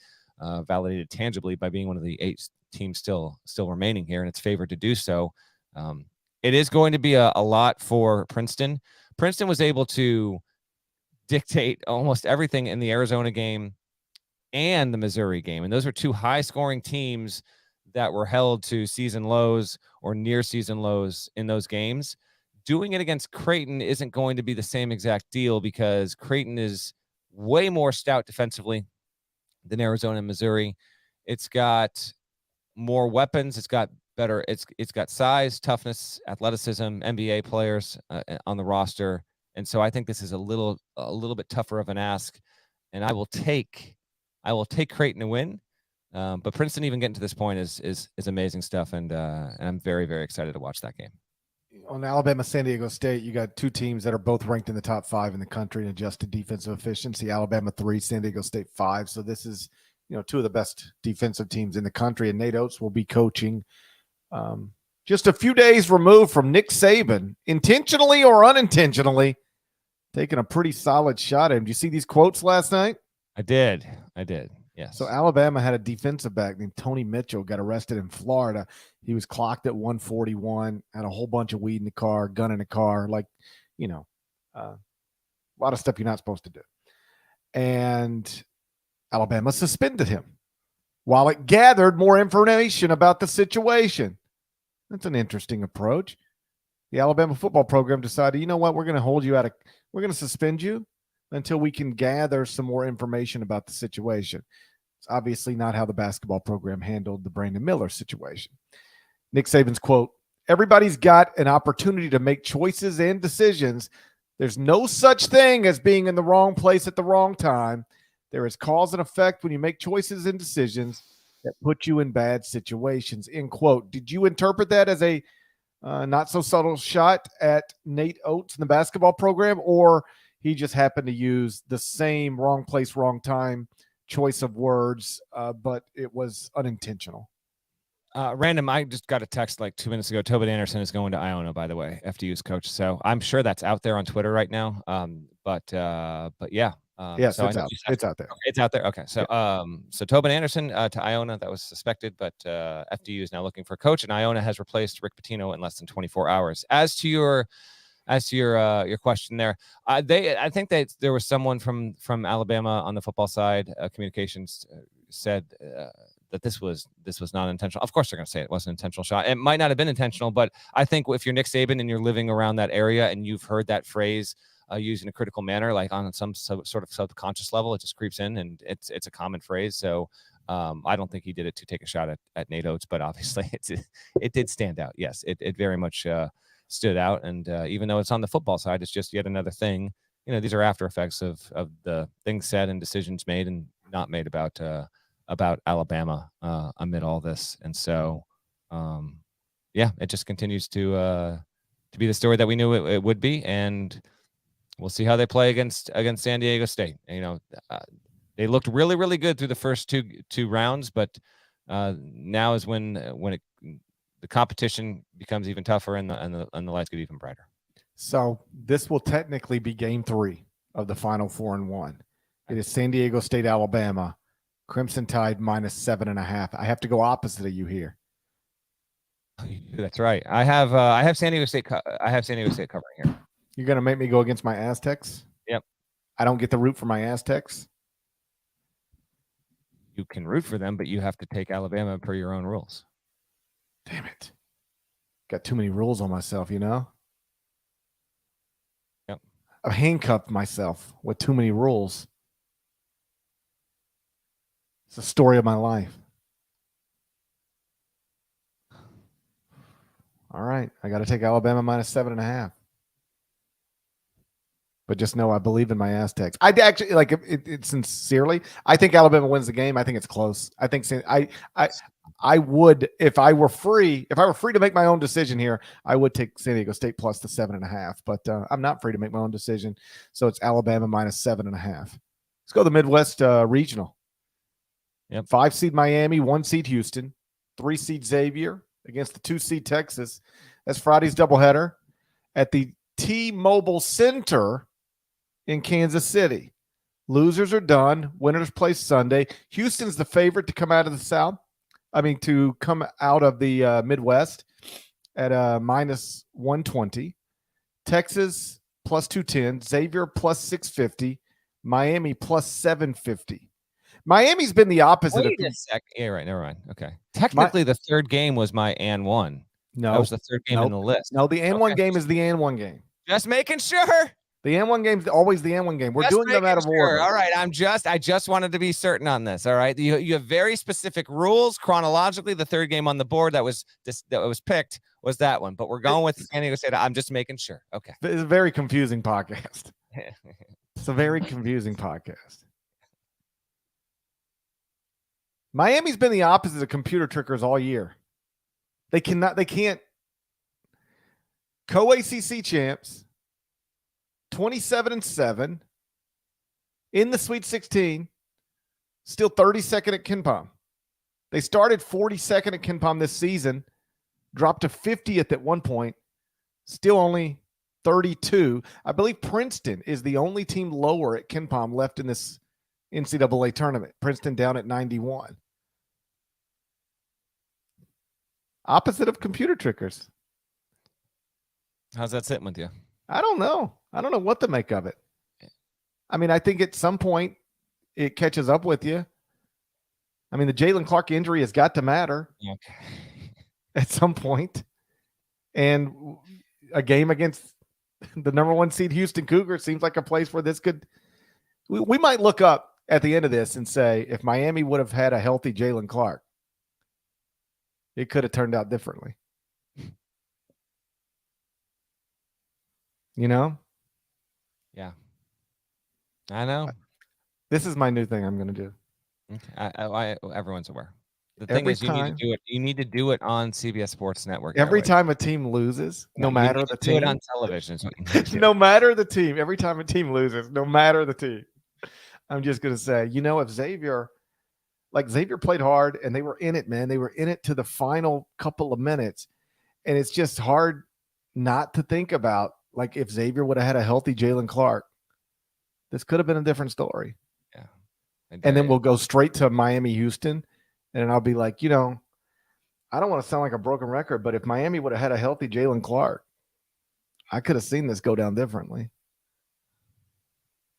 validated tangibly by being one of the 8 teams still remaining here, and it's favored to do so. It is going to be a lot for Princeton. Princeton was able to dictate almost everything in the Arizona game and the Missouri game. And those are two high-scoring teams that were held to season lows or near season lows in those games. Doing it against Creighton isn't going to be the same exact deal because Creighton is way more stout defensively than Arizona and Missouri. It's got more weapons. It's got better. It's got size, toughness, athleticism, NBA players on the roster. And so I think this is a little bit tougher of an ask. And I will take Creighton to win. But Princeton even getting to this point is amazing stuff. And I'm very, very excited to watch that game. On Alabama, San Diego State, you got two teams that are both ranked in the top 5 in the country in adjusted defensive efficiency. Alabama 3, San Diego State 5. So this is, two of the best defensive teams in the country. And Nate Oates will be coaching just a few days removed from Nick Saban, intentionally or unintentionally, taking a pretty solid shot at him. Did you see these quotes last night? I did. Yes. So Alabama had a defensive back named Tony Mitchell, got arrested in Florida. He was clocked at 141, had a whole bunch of weed in the car, gun in the car, a lot of stuff you're not supposed to do. And Alabama suspended him while it gathered more information about the situation. That's an interesting approach. The Alabama football program decided, you know what, we're going to suspend you until we can gather some more information about the situation. It's obviously not how the basketball program handled the Brandon Miller situation. Nick Saban's quote, "Everybody's got an opportunity to make choices and decisions. There's no such thing as being in the wrong place at the wrong time. There is cause and effect when you make choices and decisions that put you in bad situations," end quote. Did you interpret that as a not so subtle shot at Nate Oates in the basketball program, or he just happened to use the same wrong place, wrong time choice of words, but it was unintentional? Random, I just got a text like 2 minutes ago. Tobin Anderson is going to Iona, by the way, FDU's coach. So I'm sure that's out there on Twitter right now. But yeah. Yes, so it's out. It's out there. It's out there. Okay. So so Tobin Anderson to Iona, that was suspected, but FDU is now looking for a coach, and Iona has replaced Rick Pitino in less than 24 hours. As to your question there, I think that there was someone from Alabama on the football side, communications said that this was not intentional. Of course, they're going to say it wasn't an intentional shot. It might not have been intentional, but I think if you're Nick Saban and you're living around that area and you've heard that phrase used in a critical manner, like on some sort of subconscious level, it just creeps in, and it's a common phrase. So I don't think he did it to take a shot at Nate Oates, but obviously it did stand out. Yes, it very much stood out. And even though it's on the football side, it's just yet another thing. These are after effects of the things said and decisions made and not made about Alabama amid all this. And so, it just continues to be the story that we knew it would be. And we'll see how they play against San Diego State. They looked really, really good through the first two rounds, but now is when the competition becomes even tougher and the lights get even brighter. So this will technically be game 3 of the Final 4-1. It is San Diego State, Alabama, Crimson Tide -7.5. I have to go opposite of you here. That's right. I have San Diego State. I have San Diego State covering here. You're going to make me go against my Aztecs? Yep. I don't get to root for my Aztecs? You can root for them, but you have to take Alabama per your own rules. Damn it. Got too many rules on myself, Yep. I've handcuffed myself with too many rules. It's the story of my life. All right. I got to take Alabama -7.5. But just know I believe in my Aztecs. I actually like it sincerely. I think Alabama wins the game. I think it's close. I think I would, if I were free to make my own decision here, I would take San Diego State plus the 7.5. But I'm not free to make my own decision, so it's Alabama -7.5. Let's go to the Midwest Regional. Yep. 5 seed Miami, 1 seed Houston, 3 seed Xavier against the 2 seed Texas. That's Friday's doubleheader at the T-Mobile Center in Kansas City. Losers are done. Winners play Sunday. Houston's the favorite to come out of the South. To come out of the Midwest at -120. Texas +210. Xavier +650. Miami plus 750. Miami's been the opposite Wait of a sec. Yeah, right. Never mind. Okay. Technically, the third game was my and one. no. That was the third game in the list. No, the and one Okay. game is the and one game. Just making sure. The and one game is always the and one game. We're Just doing them out of making sure. order. All right. I just wanted to be certain on this. All right. You have very specific rules chronologically. The third game on the board that was picked was that one, but we're going with San Diego State. I'm just making sure. Okay. It's a very confusing podcast. It's a very confusing podcast. Miami's been the opposite of computer trickers all year. They can't. Co-ACC champs, 27-7, in the Sweet 16, still 32nd at KenPom. They started 42nd at KenPom this season, dropped to 50th at one point, still only 32. I believe Princeton is the only team lower at KenPom left in this NCAA tournament. Princeton down at 91. Opposite of computer trickers. How's that sitting with you? I don't know. I don't know what to make of it. I mean, I think at some point it catches up with you. I mean, the Jalen Clark injury has got to matter Okay. at some point. And a game against the number one seed Houston Cougars seems like a place where this could – we might look up at the end of this and say if Miami would have had a healthy Jalen Clark, it could have turned out differently. You know? Yeah. I know. This is my new thing I'm going to do. Okay. Everyone's aware. The thing Every is, you need to do it on CBS Sports Network. Every time a team loses, no matter the team, do it on television. is what you need to do. no matter the team, every time a team loses, no matter the team, I'm just going to say, if Xavier played hard and they were in it, man, they were in it to the final couple of minutes. And it's just hard not to think about, like, if Xavier would have had a healthy Jalen Clark, this could have been a different story. Yeah. And then we'll go straight to Miami, Houston. And I'll be like, I don't want to sound like a broken record, but if Miami would have had a healthy Jalen Clark, I could have seen this go down differently.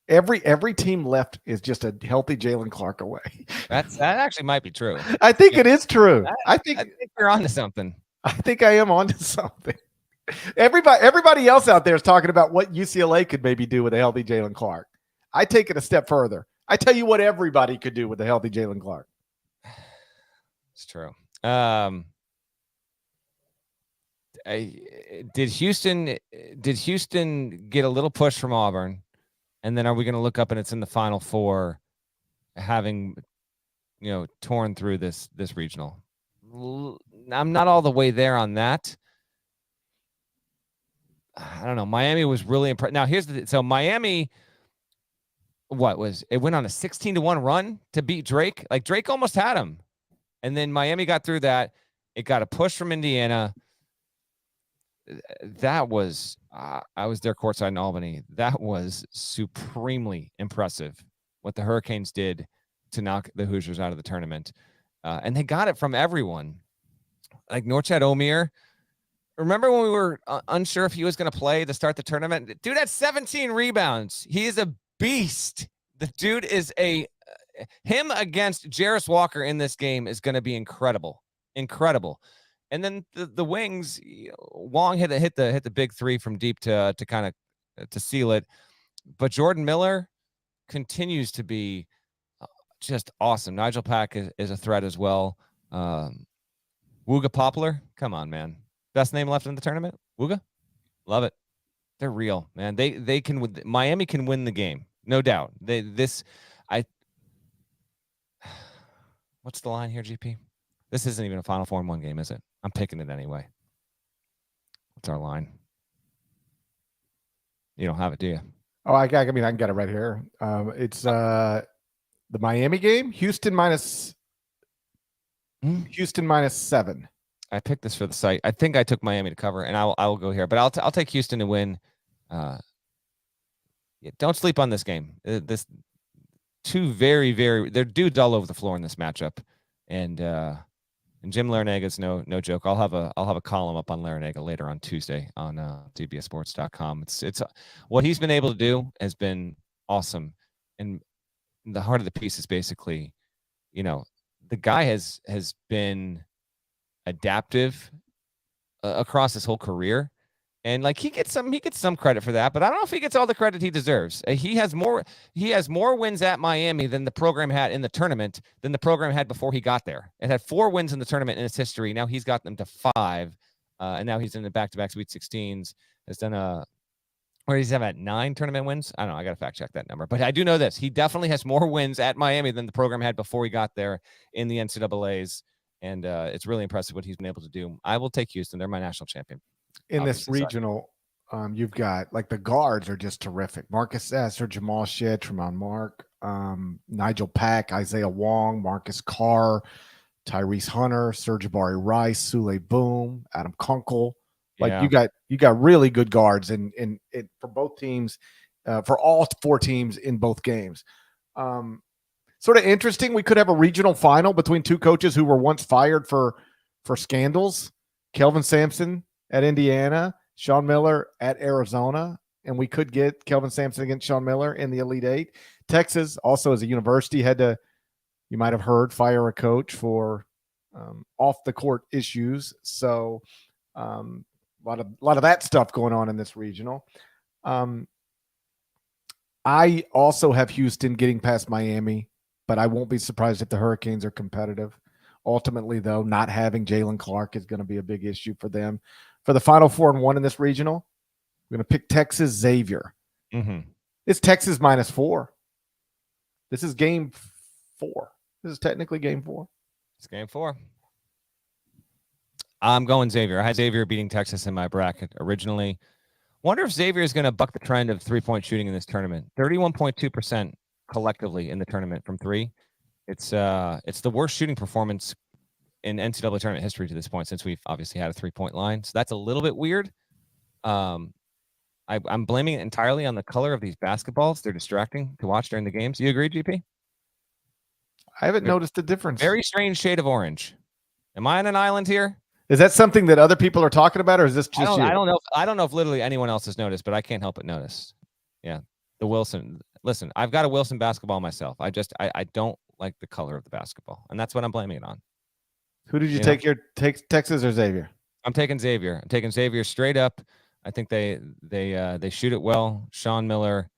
Every team left is just a healthy Jalen Clark away. That actually might be true. I think it is true. I think you're onto something. I think I am onto something. Everybody else out there is talking about what UCLA could maybe do with a healthy Jalen Clark. I take it a step further. I tell you what everybody could do with a healthy Jalen Clark. It's true. Did Houston get a little push from Auburn? And then are we going to look up and it's in the Final Four, having, torn through this regional? I'm not all the way there on that. I don't know. Miami was really impressed. Now so Miami, it went on a 16-1 run to beat Drake. Like, Drake almost had him. And then Miami got through that. It got a push from Indiana. That was, I was there courtside in Albany. That was supremely impressive what the Hurricanes did to knock the Hoosiers out of the tournament. And they got it from everyone. Like Norchad Omier. Remember when we were unsure if he was going to play to start the tournament? Dude had 17 rebounds. He is a beast. The dude is him against Jarris Walker in this game is going to be incredible. Incredible. And then the wings, Wong hit the big three from deep to kind of to seal it. But Jordan Miller continues to be just awesome. Nigel Pack is a threat as well. Wooga Poplar, come on, man. Best name left in the tournament? Wooga? Love it. They're real, man. They can Miami can win the game. No doubt. What's the line here, GP? This isn't even a Final Four in one game, is it? I'm picking it anyway. What's our line? You don't have it, do you? Oh, I can get it right here. It's the Miami game. Houston minus 7. I picked this for the site. I think I took Miami to cover, and I will go here, but I'll take Houston to win. Don't sleep on this game. This two very, very, they're dudes all over the floor in this matchup, and Jim Larinaga is no joke. I'll have a column up on Larinaga later on Tuesday on CBSSports.com. It's what he's been able to do has been awesome. And the heart of the piece is basically, the guy has been adaptive across his whole career. And like he gets some credit for that, but I don't know if he gets all the credit he deserves. He has more wins at Miami than the program had in the tournament than the program had before he got there. It had 4 wins in the tournament in its history. Now he's got them to 5, and now he's in the back-to-back Sweet 16s. Has done where he's at 9 tournament wins. I don't know. I got to fact check that number, but I do know this: he definitely has more wins at Miami than the program had before he got there in the NCAA's, and it's really impressive what he's been able to do. I will take Houston; they're my national champion. In this regional, you've got like the guards are just terrific. Marcus Esser, Jamal Shedd, Tremont Mark, Nigel Pack, Isaiah Wong, Marcus Carr, Tyrese Hunter, Sir'Jabari Rice, Sule Boom, Adam Kunkel. Like you got really good guards in for both teams, for all 4 teams in both games. Sort of interesting. We could have a regional final between 2 coaches who were once fired for scandals. Kelvin Sampson at Indiana, Sean Miller at Arizona, and we could get Kelvin Sampson against Sean Miller in the Elite 8. Texas also as a university had to, you might have heard, fire a coach for off the court issues. So a lot of that stuff going on in this regional. I also have Houston getting past Miami, but I won't be surprised if the Hurricanes are competitive. Ultimately, though, not having Jalen Clark is going to be a big issue for them. For the Final 4-1 in this regional, we're going to pick Texas Xavier. Mm-hmm. It's Texas -4. This is game 4. This is technically game 4. It's game 4. I'm going Xavier. I had Xavier beating Texas in my bracket originally. Wonder if Xavier is going to buck the trend of 3-point shooting in this tournament. 31.2% collectively in the tournament from 3. It's the worst shooting performance in NCAA tournament history to this point, since we've obviously had a 3-point line. So that's a little bit weird. I'm blaming it entirely on the color of these basketballs. They're distracting to watch during the games. You agree, GP? I haven't noticed a difference. Very strange shade of orange. Am I on an island here? Is that something that other people are talking about, or is this just you? I don't know. I don't know if literally anyone else has noticed, but I can't help but notice. Yeah, the Wilson. Listen, I've got a Wilson basketball myself. I don't like the color of the basketball, and that's what I'm blaming it on. Who did you take? Texas or Xavier? I'm taking Xavier. I'm taking Xavier straight up. I think they shoot it well. Sean Miller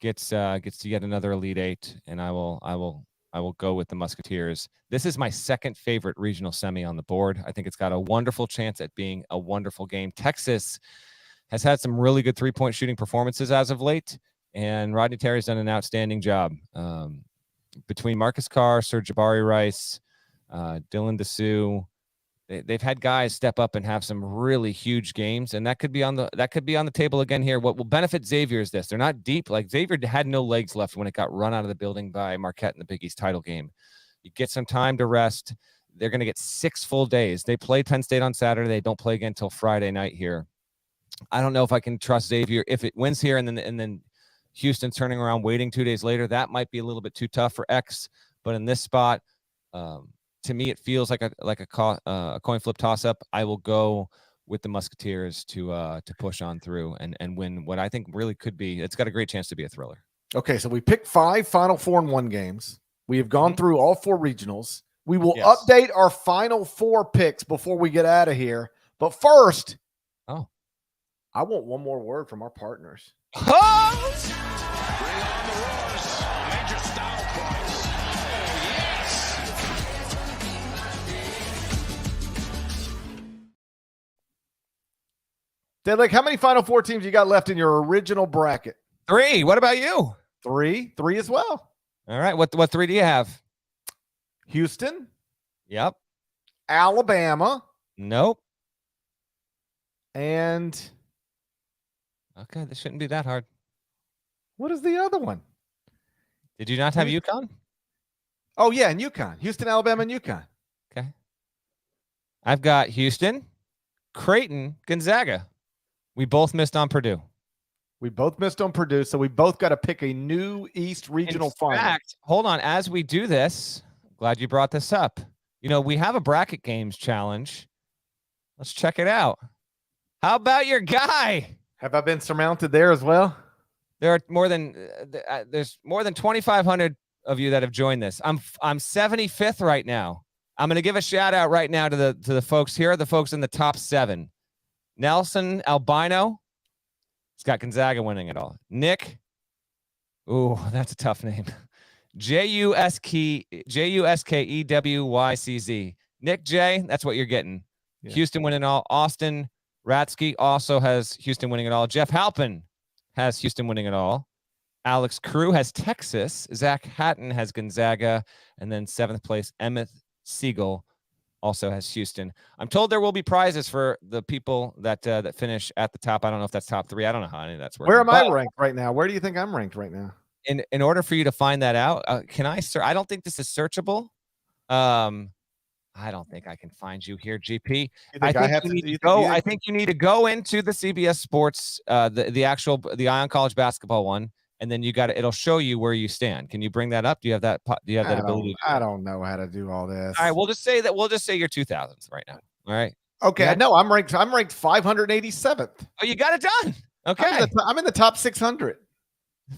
gets to yet another Elite 8, and I will go with the Musketeers. This is my second favorite regional semi on the board. I think it's got a wonderful chance at being a wonderful game. Texas has had some really good 3-point shooting performances as of late, and Rodney Terry's done an outstanding job. Between Marcus Carr, Sir'Jabari Rice, Dylan Dessou, they've had guys step up and have some really huge games, and that could be on the table again here. What will benefit Xavier is this: they're not deep. Like Xavier had no legs left when it got run out of the building by Marquette in the Big East title game. You get some time to rest. They're going to get 6 full days. They played Penn State on Saturday. They don't play again until Friday night here. I don't know if I can trust Xavier if it wins here and then Houston turning around waiting 2 days later. That might be a little bit too tough for X. But in this spot, to me, it feels like a coin flip toss up. I will go with the Musketeers to push on through and win what I think really could be. It's got a great chance to be a thriller. Okay, so we picked 5 Final 4-1 games. We have gone through all 4 regionals. We will update our Final 4 picks before we get out of here. But first, I want one more word from our partners. Bring on the Roars. Major style price. Oh, yes. Deadlick, how many Final 4 teams you got left in your original bracket? 3. What about you? 3 as well. All right. What 3 do you have? Houston. Yep. Alabama. Nope. And okay, this shouldn't be that hard. what is the other one? Did you not have UConn? Oh, yeah, and UConn. Houston, Alabama, and UConn. Okay. I've got Houston, Creighton, Gonzaga. We both missed on Purdue. We both missed on Purdue, so we both got to pick a new East Regional final. In fact, hold on. As we do this, glad you brought this up. We have a bracket games challenge. Let's check it out. How about your guy? Have I been surmounted there as well? There are more than there's more than 2,500 of you that have joined this. I'm 75th right now. I'm going to give a shout out right now to the folks here, the folks in the top 7. Nelson Albino, he's got Gonzaga winning it all. Nick, ooh, that's a tough name. Juskewycz. Nick J, that's what you're getting. Yeah. Houston winning it all. Austin Ratsky also has Houston winning it all. Jeff Halpin has Houston winning it all. Alex Crew has Texas. Zach Hatton has Gonzaga. And then 7th place, Emmett Siegel also has Houston. I'm told there will be prizes for the people that that finish at the top. I don't know if that's top 3. I don't know how any of that's working. Where am I ranked right now? Where do you think I'm ranked right now? In order for you to find that out, can I I don't think this is searchable. I don't think I can find you here, GP. I think you need to go into the CBS Sports, the Ion College basketball one, and then it'll show you where you stand. Can you bring that up? Do you have that? Do you have that ability? I don't know how to do all this. All right, we'll just say you're 2000s right now. All right. Okay, Yeah. no, I'm ranked 587th. Oh, you got it done. Okay. I'm in the top 600.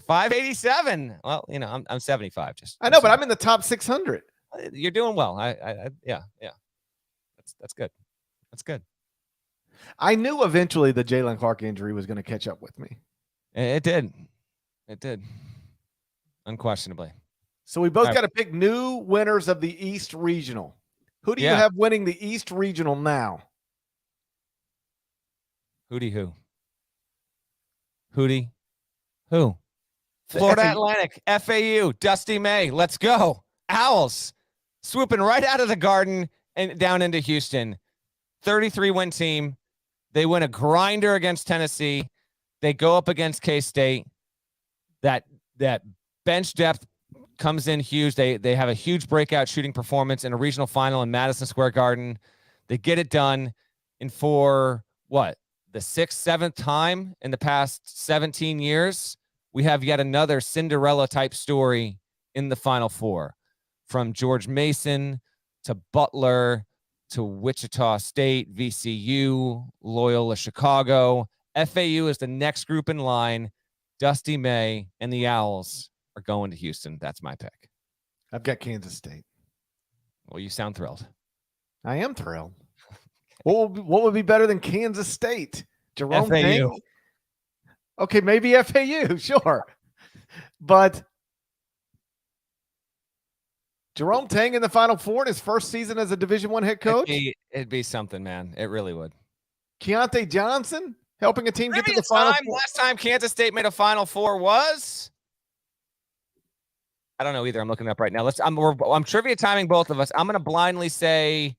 587. Well, I'm 75. I know, but I'm in the top 600. You're doing well. Yeah. That's good. That's good. I knew eventually the Jalen Clark injury was going to catch up with me. It did. Unquestionably. So we both got to pick new winners of the East Regional. Who do you have winning the East Regional now? Hootie who? Florida Atlantic, FAU, Dusty May. Let's go. Owls swooping right out of the Garden and down into Houston. 33-win team. They win a grinder against Tennessee. They go up against K-State. That bench depth comes in huge. They have a huge breakout shooting performance in a regional final in Madison Square Garden. They get it done. And for what? The 6th, 7th time in the past 17 years, we have yet another Cinderella type story in the Final Four. From George Mason to Butler to Wichita State, VCU, Loyola Chicago. FAU is the next group in line. Dusty May and the Owls are going to Houston. That's my pick. I've got Kansas State. Well, you sound thrilled. I am thrilled. What would be better than Kansas State? Jerome FAU. Tang? Okay, maybe FAU, sure. But Jerome Tang in the Final Four in his first season as a Division I head coach? It'd be something, man. It really would. Keontae Johnson helping a team get to the Final Four. Last time Kansas State made a Final Four was? I don't know either. I'm looking up right now. I'm trivia timing both of us. I'm going to blindly say,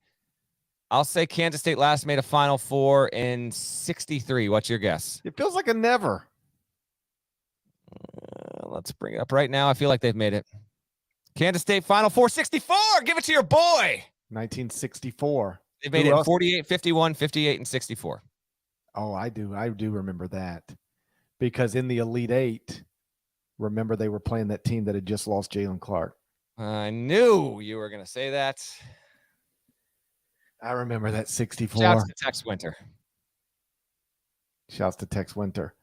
I'll say Kansas State last made a Final Four in 63. What's your guess? It feels like a never. Let's bring it up right now. I feel like they've made it. Kansas State Final Four 64. Give it to your boy. 1964. They made it 48, 51, 58, and 64. Oh, I do remember that. Because in the Elite Eight, remember they were playing that team that had just lost Jalen Clark. I knew you were going to say that. I remember that 64. Shouts to Tex Winter. Shouts to Tex Winter.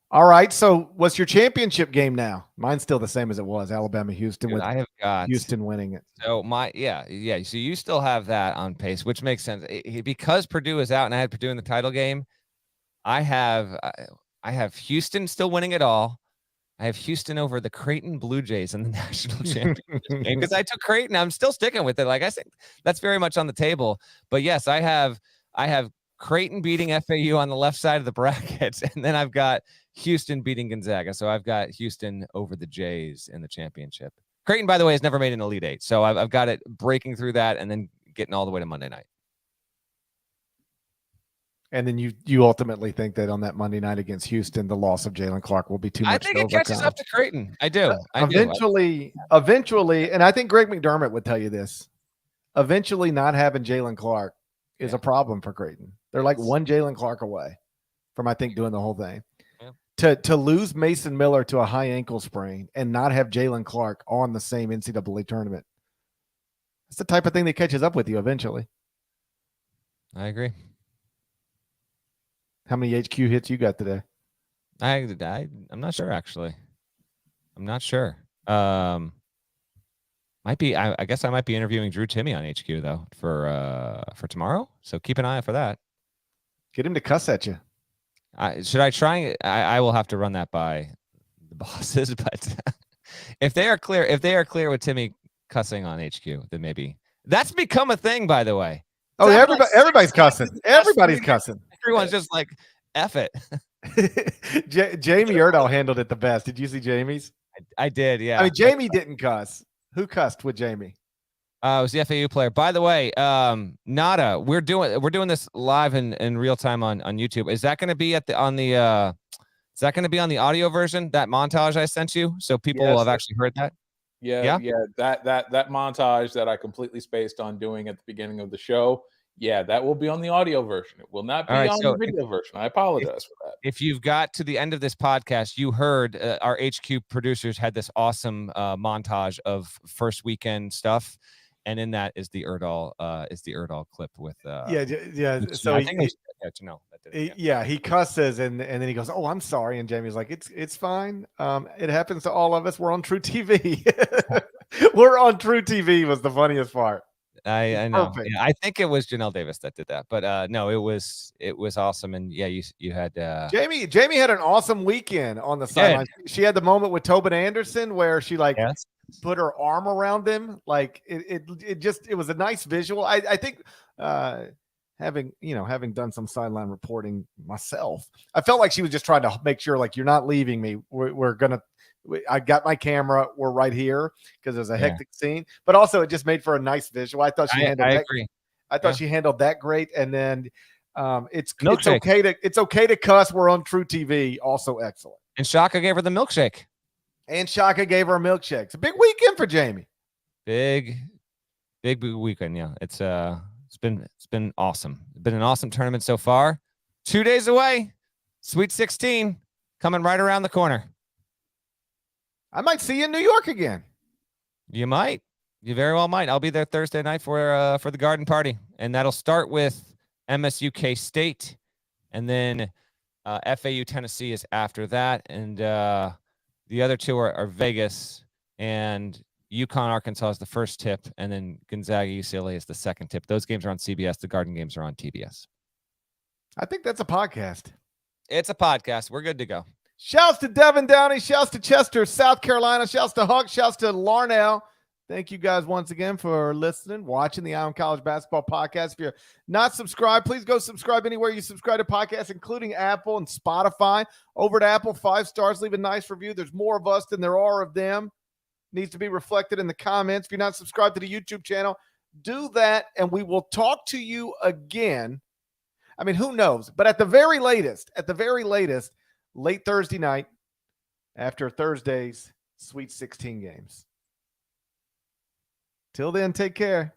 All right, so what's your championship game now? Mine's still the same as it was. Alabama, Houston, with I have got Houston winning it. So So you still have that on pace, which makes sense because Purdue is out, and I had Purdue in the title game. I have Houston still winning it all. I have Houston over the Creighton Blue Jays in the national championship game because I took Creighton. I'm still sticking with it. Like I said, that's very much on the table. But yes, I have Creighton beating FAU on the left side of the bracket, and then I've got Houston beating Gonzaga. So I've got Houston over the Jays in the championship. Creighton, by the way, has never made an Elite Eight. So I've got it breaking through that and then getting all the way to Monday night. And then you ultimately think that on that Monday night against Houston, the loss of Jalen Clark will be too much. I think it catches up to Creighton. I do. Eventually, and I think Greg McDermott would tell you this. Eventually, not having Jalen Clark is a problem for Creighton. They're like one Jalen Clark away from, I think, doing the whole thing. Yeah. To lose Mason Miller to a high ankle sprain and not have Jalen Clark on the same NCAA tournament. It's the type of thing that catches up with you eventually. I agree. How many HQ hits you got today? I'm not sure actually. I'm not sure. Might be. I guess I might be interviewing Drew Timmy on HQ though for tomorrow. So keep an eye out for that. Get him to cuss at you. Should I try? I will have to run that by the bosses, but if they are clear with Timmy cussing on HQ, then maybe that's become a thing. By the way. Oh, everybody's cussing. Everybody's Everybody's cussing. Everyone's just like F it. Jamie Erdahl handled it the best. Did you see Jamie's? I did. Yeah. I mean, Jamie didn't cuss. Who cussed with Jamie? It was the FAU player. By the way, Nada, we're doing this live in real time on YouTube. Is that going to be is that going to be on the audio version, that montage I sent you, so people will have actually heard that? Yeah. That montage that I completely spaced on doing at the beginning of the show. Yeah, that will be on the audio version. It will not be on the video version. I apologize for that. If you've got to the end of this podcast, you heard our HQ producers had this awesome montage of first weekend stuff, and in that is the Erdahl clip with yeah. So I think he cusses and then he goes, "Oh, I'm sorry," and Jamie's like, "It's fine. It happens to all of us. We're on True TV. We're on True TV." Was the funniest part. I know. Yeah, I think it was Janelle Davis that did that, but no, it was awesome. And yeah, you had Jamie had an awesome weekend on the sideline. She had the moment with Tobin Anderson where she put her arm around him. Like it was a nice visual. I think having done some sideline reporting myself, I felt like she was just trying to make sure, like, you're not leaving me. I got my camera. We're right here because there's a hectic scene, but also it just made for a nice visual. I thought she handled that. Agree. I thought she handled that great. And then it's okay to cuss. We're on True TV. Also excellent. And Shaka gave her the milkshake. And Shaka gave her a milkshake. It's a big weekend for Jamie. Big weekend. Yeah, it's been awesome. It's been an awesome tournament so far. 2 days away. Sweet 16 coming right around the corner. I might see you in New York again. You might. You very well might. I'll be there Thursday night for the garden party, and that'll start with MSU K-State, and then FAU Tennessee is after that, and the other two are Vegas and UConn Arkansas is the first tip, and then Gonzaga UCLA is the second tip. Those games are on CBS. The garden games are on TBS. I think that's a podcast. It's a podcast. We're good to go. Shouts to Devin Downey. Shouts to Chester, South Carolina. Shouts to Huck. Shouts to Larnell. Thank you guys once again for listening, watching the Ion College Basketball Podcast. If you're not subscribed, please go subscribe anywhere you subscribe to podcasts, including Apple and Spotify. Over to Apple, 5 stars. Leave a nice review. There's more of us than there are of them. Needs to be reflected in the comments. If you're not subscribed to the YouTube channel, do that, and we will talk to you again. I mean, who knows? But at the very latest, late Thursday night after Thursday's Sweet 16 games. Till then, take care.